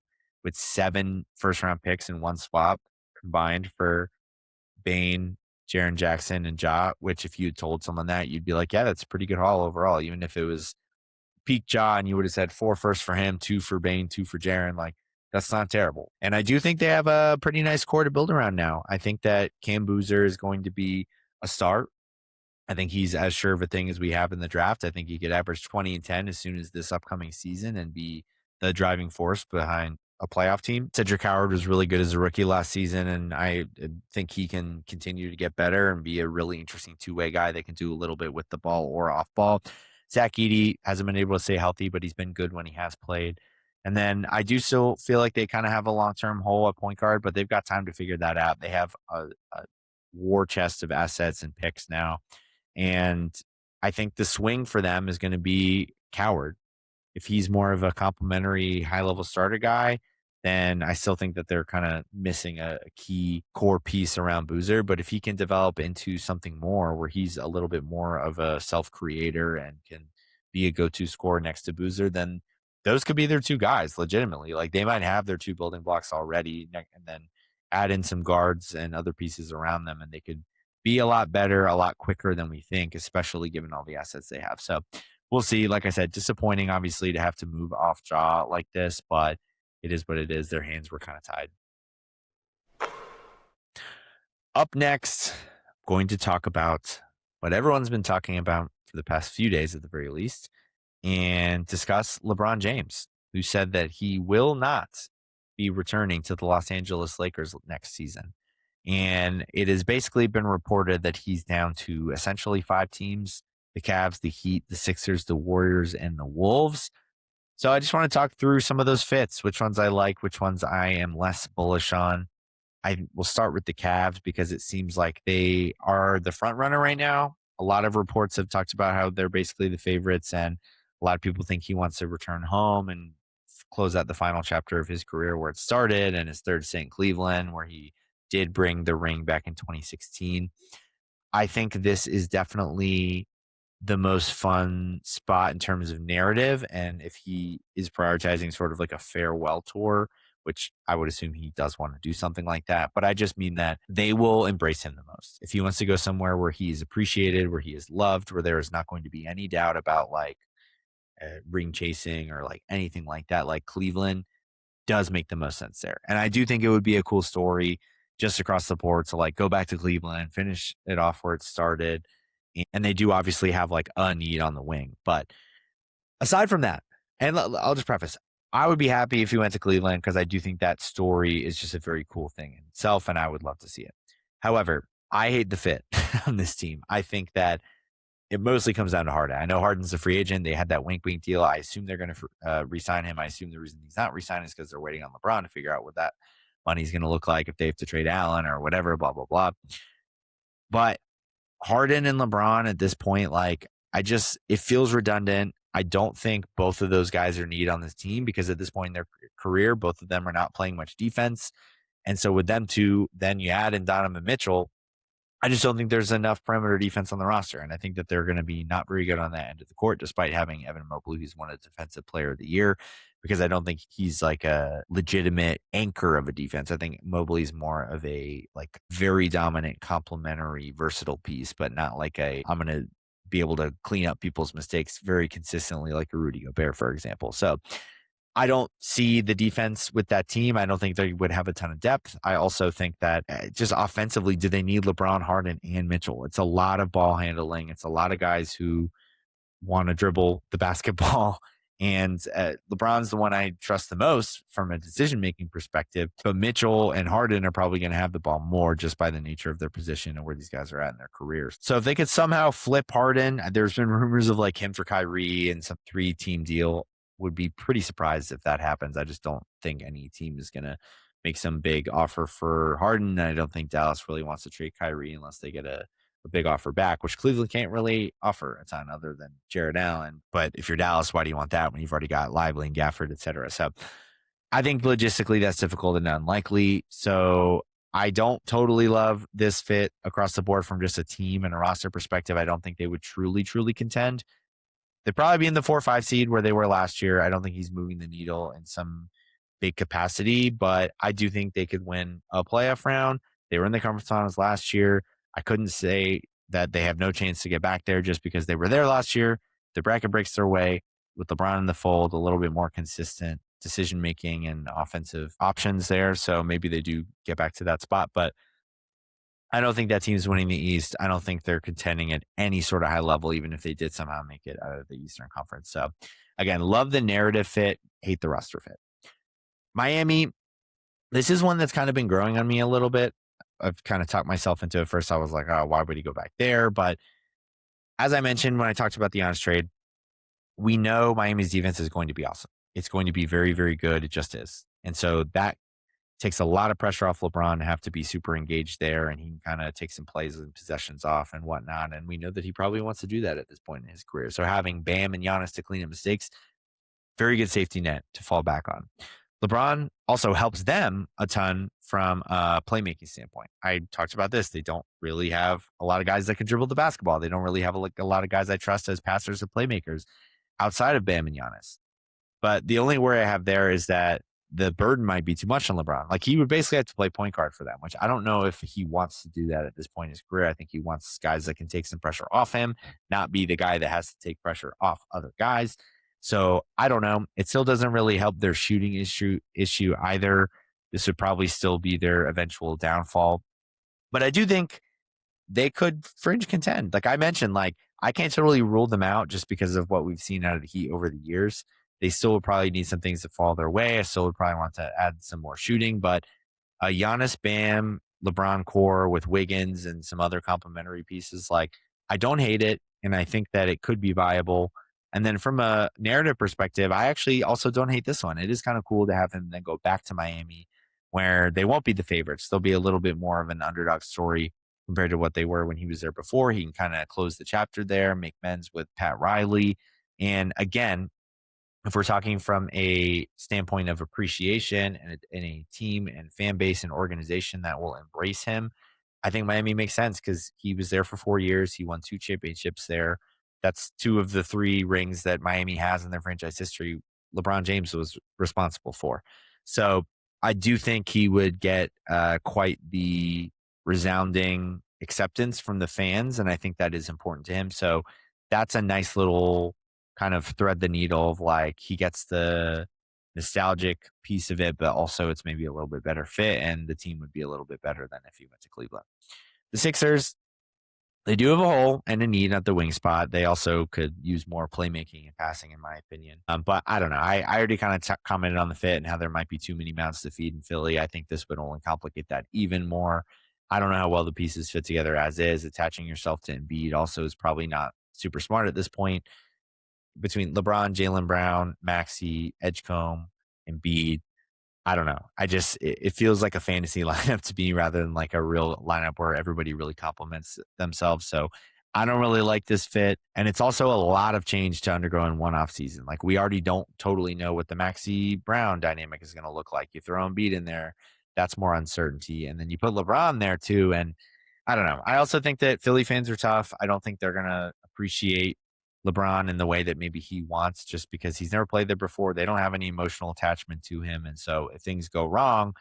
with 7 first round picks in one swap combined for Bane, Jaren Jackson, and Ja, which if you had told someone that, you'd be like, yeah, that's a pretty good haul overall, even if it was peak Ja and you would have said 4 firsts for him, 2 for Bane, 2 for Jaren. Like, that's not terrible. And I do think they have a pretty nice core to build around now. I think that Cam Boozer is going to be a start. I think he's as sure of a thing as we have in the draft. I think he could average 20 and 10 as soon as this upcoming season and be the driving force behind a playoff team. Cedric Howard was really good as a rookie last season, and I think he can continue to get better and be a really interesting two-way guy that can do a little bit with the ball or off ball. Zach Edey hasn't been able to stay healthy, but he's been good when he has played. And then I do still feel like they kind of have a long-term hole at point guard, but they've got time to figure that out. They have a war chest of assets and picks now. And I think the swing for them is going to be Coward. If he's more of a complimentary high level starter guy, then I still think that they're kind of missing a key core piece around Boozer. But if he can develop into something more where he's a little bit more of a self creator and can be a go to scorer next to Boozer, then those could be their 2 guys legitimately. Like they might have their 2 building blocks already and then add in some guards and other pieces around them and they could be a lot better, a lot quicker than we think, especially given all the assets they have. So we'll see. Like I said, disappointing, obviously, to have to move off Ja like this, but it is what it is. Their hands were kind of tied. Up next, I'm going to talk about what everyone's been talking about for the past few days at the very least and discuss LeBron James, who said that he will not be returning to the Los Angeles Lakers next season. And it has basically been reported that he's down to essentially 5 teams: the Cavs, the Heat, the Sixers, the Warriors, and the Wolves. So I just want to talk through some of those fits, which ones I like, which ones I am less bullish on. I will start with the Cavs because it seems like they are the front runner right now. A lot of reports have talked about how they're basically the favorites, and a lot of people think he wants to return home and close out the final chapter of his career where it started and his third stint in Cleveland, where he did bring the ring back in 2016. I think this is definitely the most fun spot in terms of narrative. And if he is prioritizing sort of like a farewell tour, which I would assume he does want to do something like that. But I just mean that they will embrace him the most. If he wants to go somewhere where he is appreciated, where he is loved, where there is not going to be any doubt about like ring chasing or like anything like that, like Cleveland does make the most sense there. And I do think it would be a cool story just across the board to like go back to Cleveland, finish it off where it started. And they do obviously have like a need on the wing. But aside from that, and I'll just preface, I would be happy if he went to Cleveland because I do think that story is just a very cool thing in itself, and I would love to see it. However, I hate the fit on this team. I think that it mostly comes down to Harden. I know Harden's a free agent. They had that wink deal. I assume they're going to re-sign him. I assume the reason he's not re-signing is because they're waiting on LeBron to figure out what that money's going to look like if they have to trade Allen or whatever, blah, blah, blah. But Harden and LeBron at this point, like, it feels redundant. I don't think both of those guys are needed on this team because at this point in their career, both of them are not playing much defense. And so with them two, then you add in Donovan Mitchell. I just don't think there's enough perimeter defense on the roster. And I think that they're going to be not very good on that end of the court, despite having Evan Mobley, who's won a defensive player of the year, because I don't think he's like a legitimate anchor of a defense. I think Mobley's more of a like very dominant, complementary, versatile piece, but not like I'm going to be able to clean up people's mistakes very consistently, like a Rudy Gobert, for example. So I don't see the defense with that team. I don't think they would have a ton of depth. I also think that just offensively, do they need LeBron, Harden, and Mitchell? It's a lot of ball handling. It's a lot of guys who want to dribble the basketball. And LeBron's the one I trust the most from a decision-making perspective. But Mitchell and Harden are probably going to have the ball more just by the nature of their position and where these guys are at in their careers. So if they could somehow flip Harden, there's been rumors of like him for Kyrie and some 3-team deal. Would be pretty surprised if that happens. I just don't think any team is going to make some big offer for Harden. And I don't think Dallas really wants to trade Kyrie unless they get a big offer back, which Cleveland can't really offer a ton other than Jared Allen. But if you're Dallas, why do you want that when you've already got Lively and Gafford, et cetera? So I think logistically that's difficult and unlikely. So I don't totally love this fit across the board from just a team and a roster perspective. I don't think they would truly contend. They'd probably be in the 4 or 5 seed where they were last year. I don't think he's moving the needle in some big capacity, but I do think they could win a playoff round. They were in the conference finals last year. I couldn't say that they have no chance to get back there just because they were there last year. The bracket breaks their way with LeBron in the fold, a little bit more consistent decision-making and offensive options there. So maybe they do get back to that spot, but I don't think that team's winning the East. I don't think they're contending at any sort of high level, even if they did somehow make it out of the Eastern Conference. So again, love the narrative fit, hate the roster fit. Miami, this is one that's kind of been growing on me a little bit. I've kind of talked myself into it. First, I was like, oh, why would he go back there? But as I mentioned when I talked about the Giannis trade, we know Miami's defense is going to be awesome. It's going to be very, very good. It just is. And so that takes a lot of pressure off LeBron to have to be super engaged there, and he can kind of take some plays and possessions off and whatnot. And we know that he probably wants to do that at this point in his career. So having Bam and Giannis to clean up mistakes, very good safety net to fall back on. LeBron also helps them a ton from a playmaking standpoint. I talked about this. They don't really have a lot of guys that can dribble the basketball. They don't really have a lot of guys I trust as passers and playmakers outside of Bam and Giannis. But the only worry I have there is that the burden might be too much on LeBron. Like he would basically have to play point guard for them, which I don't know if he wants to do that at this point in his career. I think he wants guys that can take some pressure off him, not be the guy that has to take pressure off other guys. So I don't know. It still doesn't really help their shooting issue either. This would probably still be their eventual downfall. But I do think they could fringe contend. Like I mentioned, like I can't totally rule them out just because of what we've seen out of the Heat over the years. They still would probably need some things to fall their way. I still would probably want to add some more shooting, but a Giannis, Bam, LeBron core with Wiggins and some other complementary pieces, like I don't hate it, and I think that it could be viable. And then from a narrative perspective, I actually also don't hate this one. It is kind of cool to have him then go back to Miami where they won't be the favorites. They'll be a little bit more of an underdog story compared to what they were when he was there before. He can kind of close the chapter there, make amends with Pat Riley. And again, if we're talking from a standpoint of appreciation and a team and fan base and organization that will embrace him, I think Miami makes sense because he was there for 4 years. He won 2 championships there. That's 2 of the 3 rings that Miami has in their franchise history. LeBron James was responsible for. So I do think he would get quite the resounding acceptance from the fans, and I think that is important to him. So that's a nice little kind of thread the needle of like he gets the nostalgic piece of it, but also it's maybe a little bit better fit, and the team would be a little bit better than if he went to Cleveland. The Sixers, they do have a hole and a need at the wing spot. They also could use more playmaking and passing, in my opinion. But I don't know. I already kind of commented on the fit and how there might be too many mouths to feed in Philly. I think this would only complicate that even more. I don't know how well the pieces fit together as is. Attaching yourself to Embiid also is probably not super smart at this point. Between LeBron, Jaylen Brown, Maxey, Edgecombe, Embiid, I don't know. It feels like a fantasy lineup to me rather than like a real lineup where everybody really complements themselves. So I don't really like this fit. And it's also a lot of change to undergo in one off season. Like we already don't totally know what the Maxey Brown dynamic is going to look like. You throw Embiid in there, that's more uncertainty. And then you put LeBron there too. And I don't know. I also think that Philly fans are tough. I don't think they're going to appreciate LeBron in the way that maybe he wants just because he's never played there before. They don't have any emotional attachment to him. And so if things go wrong,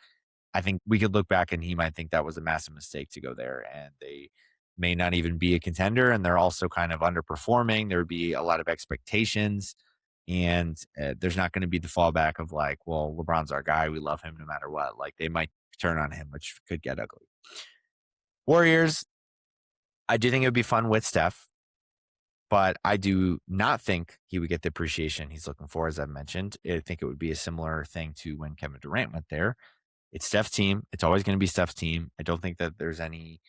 I think we could look back and he might think that was a massive mistake to go there. And they may not even be a contender, and they're also kind of underperforming. There would be a lot of expectations, and there's not going to be the fallback of like, well, LeBron's our guy. We love him no matter what. Like they might turn on him, which could get ugly. Warriors, I do think it would be fun with Steph, but I do not think he would get the appreciation he's looking for, as I've mentioned. I think it would be a similar thing to when Kevin Durant went there. It's Steph's team. It's always going to be Steph's team. I don't think that there's any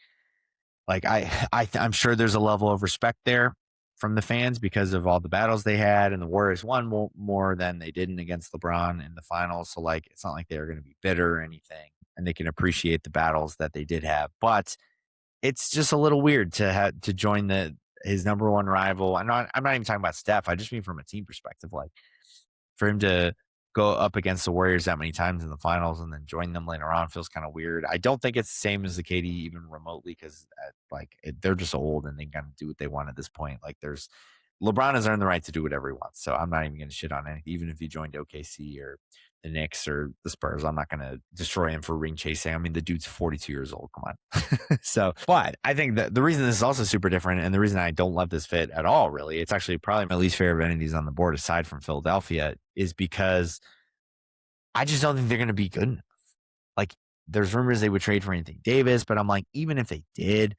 like I'm sure there's a level of respect there from the fans because of all the battles they had, and the Warriors won more than they didn't against LeBron in the finals. So like, it's not like they're going to be bitter or anything, and they can appreciate the battles that they did have. But it's just a little weird to have to join his number one rival. I'm not even talking about Steph. I just mean from a team perspective, like for him to go up against the Warriors that many times in the finals and then join them later on feels kind of weird. I don't think it's the same as the KD even remotely because they're just old and they kind of do what they want at this point. Like LeBron has earned the right to do whatever he wants. So I'm not even going to shit on anything, even if he joined OKC or the Knicks or the Spurs. I'm not going to destroy him for ring chasing. I mean, the dude's 42 years old. Come on. But I think that the reason this is also super different and the reason I don't love this fit at all, really, it's actually probably my least favorite of any of these on the board aside from Philadelphia, is because I just don't think they're going to be good enough. Like, there's rumors they would trade for Anthony Davis, but I'm like, even if they did,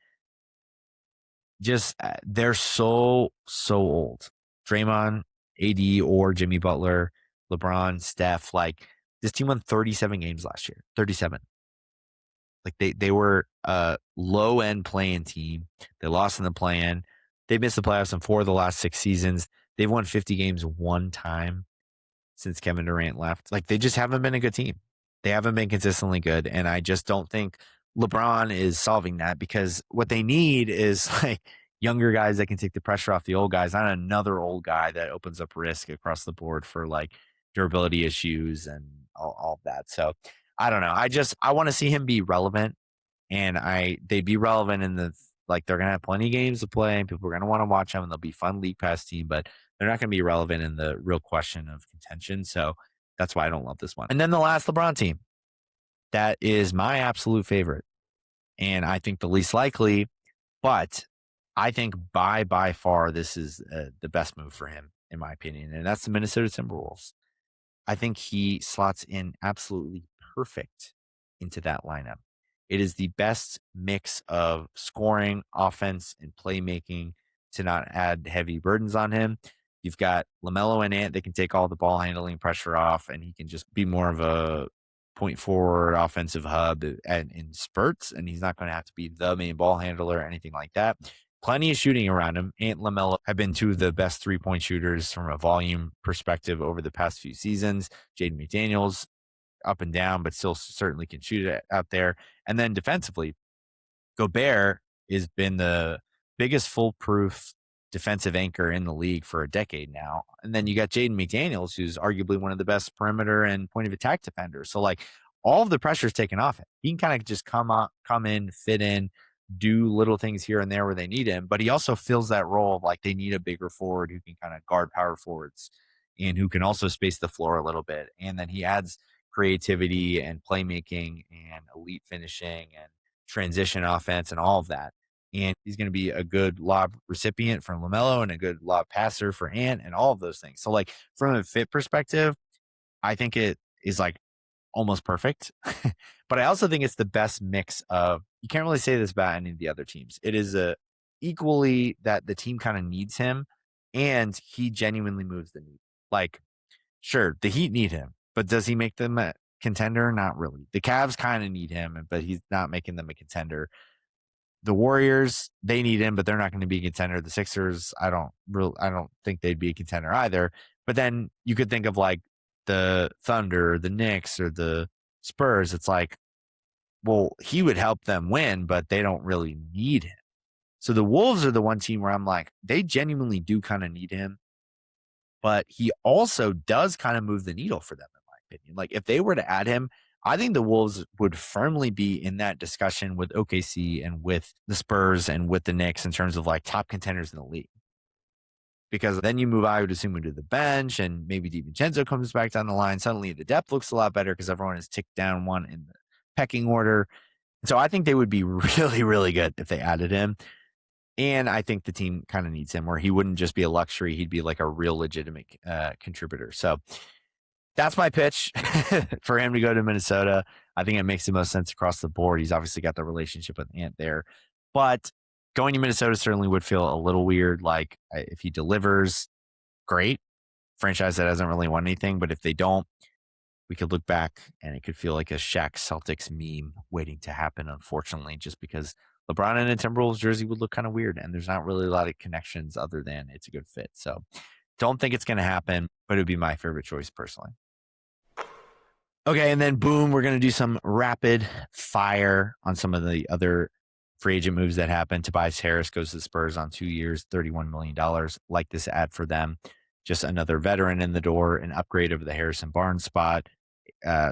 just they're so old. Draymond, AD, or Jimmy Butler, LeBron, Steph, like this team won 37 games last year. 37. Like they were a low end play-in team. They lost in the play-in. They missed the playoffs in 4 of the last 6 seasons. They've won 50 games one time since Kevin Durant left. Like they just haven't been a good team. They haven't been consistently good. And I just don't think LeBron is solving that because what they need is like younger guys that can take the pressure off the old guys, not another old guy that opens up risk across the board for like durability issues and all of that. So I don't know. I want to see him be relevant, and they'd be relevant in the like they're gonna have plenty of games to play and people are gonna want to watch them and they'll be fun league pass team, but they're not gonna be relevant in the real question of contention. So that's why I don't love this one. And then the last LeBron team. That is my absolute favorite. And I think the least likely, but I think by far this is the best move for him, in my opinion. And that's the Minnesota Timberwolves. I think he slots in absolutely perfect into that lineup. It is the best mix of scoring, offense, and playmaking to not add heavy burdens on him. You've got LaMelo and Ant that can take all the ball handling pressure off, and he can just be more of a point forward offensive hub and in spurts, and he's not going to have to be the main ball handler or anything like that. Plenty of shooting around him. Ant, LaMelo have been 2 of the best 3-point shooters from a volume perspective over the past few seasons. Jaden McDaniels, up and down, but still certainly can shoot it out there. And then defensively, Gobert has been the biggest foolproof defensive anchor in the league for a decade now. And then you got Jaden McDaniels, who's arguably one of the best perimeter and point of attack defenders. So like all of the pressure is taken off him. He can kind of just come in, fit in, do little things here and there where they need him. But he also fills that role of like they need a bigger forward who can kind of guard power forwards and who can also space the floor a little bit. And then he adds creativity and playmaking and elite finishing and transition offense and all of that. And he's going to be a good lob recipient from LaMelo and a good lob passer for Ant and all of those things. So like from a fit perspective, I think it is like almost perfect. But I also think it's the best mix of, you can't really say this about any of the other teams. It is equally that the team kind of needs him and he genuinely moves the needle. Like, sure, the Heat need him, but does he make them a contender? Not really. The Cavs kind of need him, but he's not making them a contender. The Warriors, they need him, but they're not going to be a contender. The Sixers, I don't think they'd be a contender either. But then you could think of like the Thunder, the Knicks, or the Spurs. It's like, well, he would help them win, but they don't really need him. So the Wolves are the one team where I'm like, they genuinely do kind of need him, but he also does kind of move the needle for them, in my opinion. Like if they were to add him, I think the Wolves would firmly be in that discussion with OKC and with the Spurs and with the Knicks in terms of like top contenders in the league. Because then you move Ayo Dosunmu to the bench and maybe DiVincenzo comes back down the line. Suddenly the depth looks a lot better because everyone is ticked down one in the pecking order. So I think they would be really, really good if they added him. And I think the team kind of needs him where he wouldn't just be a luxury. He'd be like a real legitimate contributor. So that's my pitch for him to go to Minnesota. I think it makes the most sense across the board. He's obviously got the relationship with Ant there. But going to Minnesota certainly would feel a little weird. Like if he delivers, great. Franchise that hasn't really won anything. But if they don't, we could look back and it could feel like a Shaq Celtics meme waiting to happen, unfortunately, just because LeBron in a Timberwolves jersey would look kind of weird. And there's not really a lot of connections other than it's a good fit. So don't think it's going to happen, but it would be my favorite choice personally. Okay, and then boom, we're going to do some rapid fire on some of the other free agent moves that happened. Tobias Harris goes to the Spurs on 2 years, $31 million. Like this ad for them. Just another veteran in the door, an upgrade over the Harrison Barnes spot,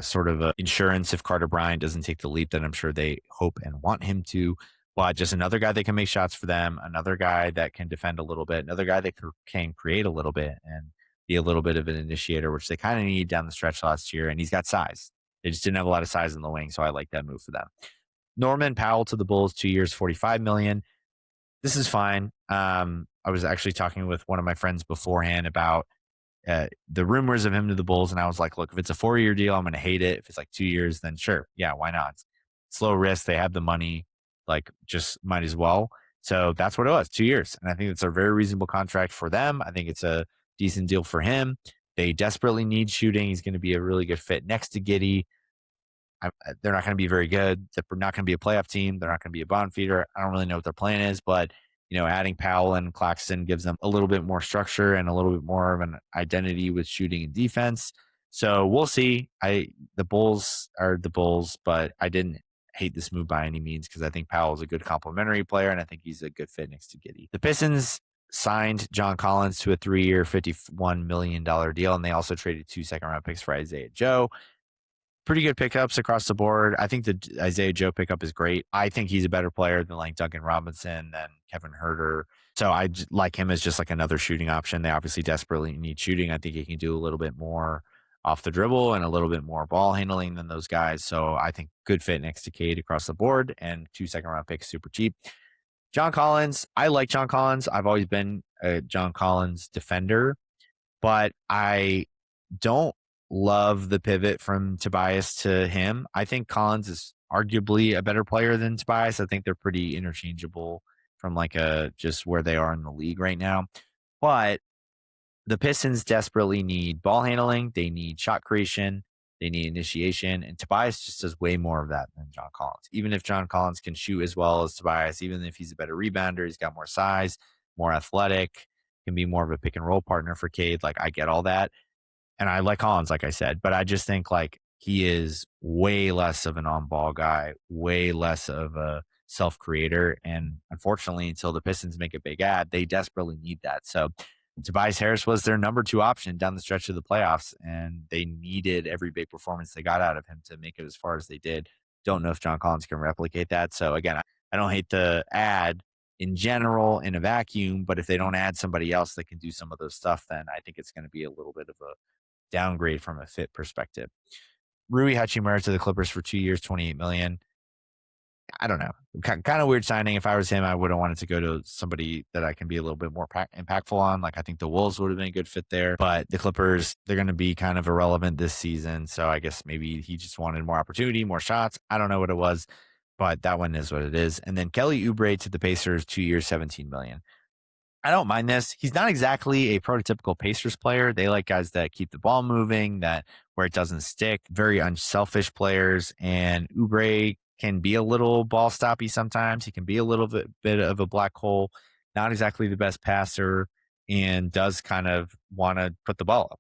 sort of a insurance if Carter Bryant doesn't take the leap that I'm sure they hope and want him to. But just another guy that can make shots for them, another guy that can defend a little bit, another guy that can create a little bit and be a little bit of an initiator, which they kind of need down the stretch last year. And he's got size. They just didn't have a lot of size in the wing, so I like that move for them. Norman Powell to the Bulls, 2 years, $45 million. This is fine. I was actually talking with one of my friends beforehand about the rumors of him to the Bulls, and I was like, look, if it's a 4-year deal, I'm going to hate it. If it's like 2 years, then sure. Yeah, why not? It's low risk. They have the money, like just might as well. So that's what it was, 2 years. And I think it's a very reasonable contract for them. I think it's a decent deal for him. They desperately need shooting. He's going to be a really good fit next to Giddey. They're not going to be very good. They're not going to be a playoff team. They're not going to be a bond feeder. I don't really know what their plan is, but adding Powell and Claxton gives them a little bit more structure and a little bit more of an identity with shooting and defense. So we'll see. The Bulls are the Bulls, but I didn't hate this move by any means because I think Powell is a good complementary player and I think he's a good fit next to Giddey. The Pistons signed John Collins to a 3-year, $51 million deal, and they also traded 2 second-round picks for Isaiah Joe. Pretty good pickups across the board. I think the Isaiah Joe pickup is great. I think he's a better player than like Duncan Robinson, than Kevin Huerter. So I like him as just like another shooting option. They obviously desperately need shooting. I think he can do a little bit more off the dribble and a little bit more ball handling than those guys. So I think good fit next to Cade across the board, and 2 second-round picks, super cheap. John Collins, I like John Collins. I've always been a John Collins defender, but I don't love the pivot from Tobias to him. I think Collins is arguably a better player than Tobias. I think they're pretty interchangeable from like just where they are in the league right now. But the Pistons desperately need ball handling. They need shot creation. They need initiation. And Tobias just does way more of that than John Collins. Even if John Collins can shoot as well as Tobias, even if he's a better rebounder, he's got more size, more athletic, can be more of a pick and roll partner for Cade. Like I get all that. And I like Collins, like I said, but I just think like he is way less of an on-ball guy, way less of a self-creator. And unfortunately, until the Pistons make a big ad, they desperately need that. So Tobias Harris was their number 2 option down the stretch of the playoffs, and they needed every big performance they got out of him to make it as far as they did. Don't know if John Collins can replicate that. So again, I don't hate the ad in general in a vacuum, but if they don't add somebody else that can do some of those stuff, then I think it's going to be a little bit of a downgrade from a fit perspective. Rui Hachimura to the Clippers for 2 years, $28 million. I don't know. Kind of weird signing. If I was him, I would have wanted to go to somebody that I can be a little bit more impactful on. Like I think the Wolves would have been a good fit there, but the Clippers, they're going to be kind of irrelevant this season. So I guess maybe he just wanted more opportunity, more shots. I don't know what it was, but that one is what it is. And then Kelly Oubre to the Pacers, 2 years, $17 million. I don't mind this. He's not exactly a prototypical Pacers player. They like guys that keep the ball moving, that where it doesn't stick, very unselfish players. And Oubre can be a little ball stoppy sometimes. He can be a little bit of a black hole, not exactly the best passer, and does kind of want to put the ball up.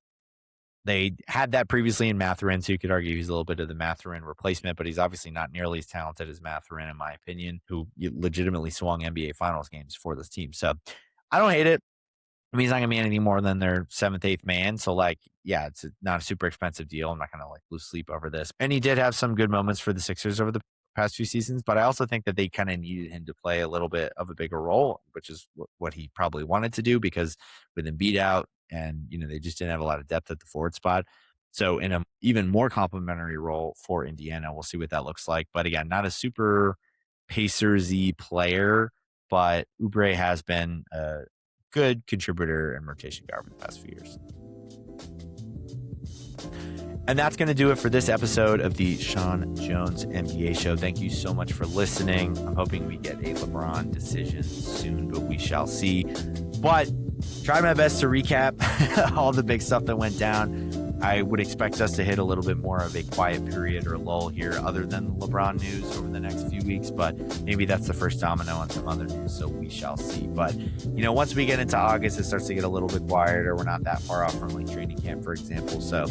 They had that previously in Mathurin, so you could argue he's a little bit of the Mathurin replacement, but he's obviously not nearly as talented as Mathurin, in my opinion, who legitimately swung NBA Finals games for this team. So I don't hate it. I mean, he's not going to be anything more than their 7th, 8th man. So, like, yeah, it's not a super expensive deal. I'm not going to, like, lose sleep over this. And he did have some good moments for the Sixers over the past few seasons, but I also think that they kind of needed him to play a little bit of a bigger role, which is what he probably wanted to do, because with him beat out and, they just didn't have a lot of depth at the forward spot. So in a even more complimentary role for Indiana. We'll see what that looks like. But again, not a super Pacers-y player, but Oubre has been a good contributor and rotation guard for the past few years. And that's going to do it for this episode of the Sean Jones NBA Show. Thank you so much for listening. I'm hoping we get a LeBron decision soon, but we shall see. But try my best to recap all the big stuff that went down. I would expect us to hit a little bit more of a quiet period or lull here other than LeBron news over the next few weeks, but maybe that's the first domino on some other news, so we shall see. But, once we get into August, it starts to get a little bit quieter. We're not that far off from like training camp, for example. So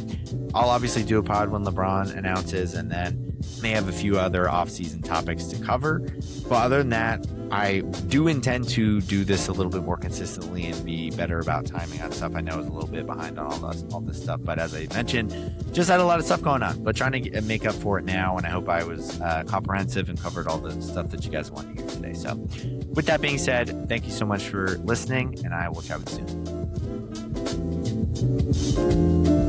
I'll obviously do a pod when LeBron announces, and then may have a few other off-season topics to cover. But other than that, I do intend to do this a little bit more consistently and be better about timing on stuff. I know I was a little bit behind on all this stuff, but as I mentioned, just had a lot of stuff going on, but trying to make up for it now. And I hope I was comprehensive and covered all the stuff that you guys wanted to hear today. So with that being said, thank you so much for listening, and I will chat with you soon.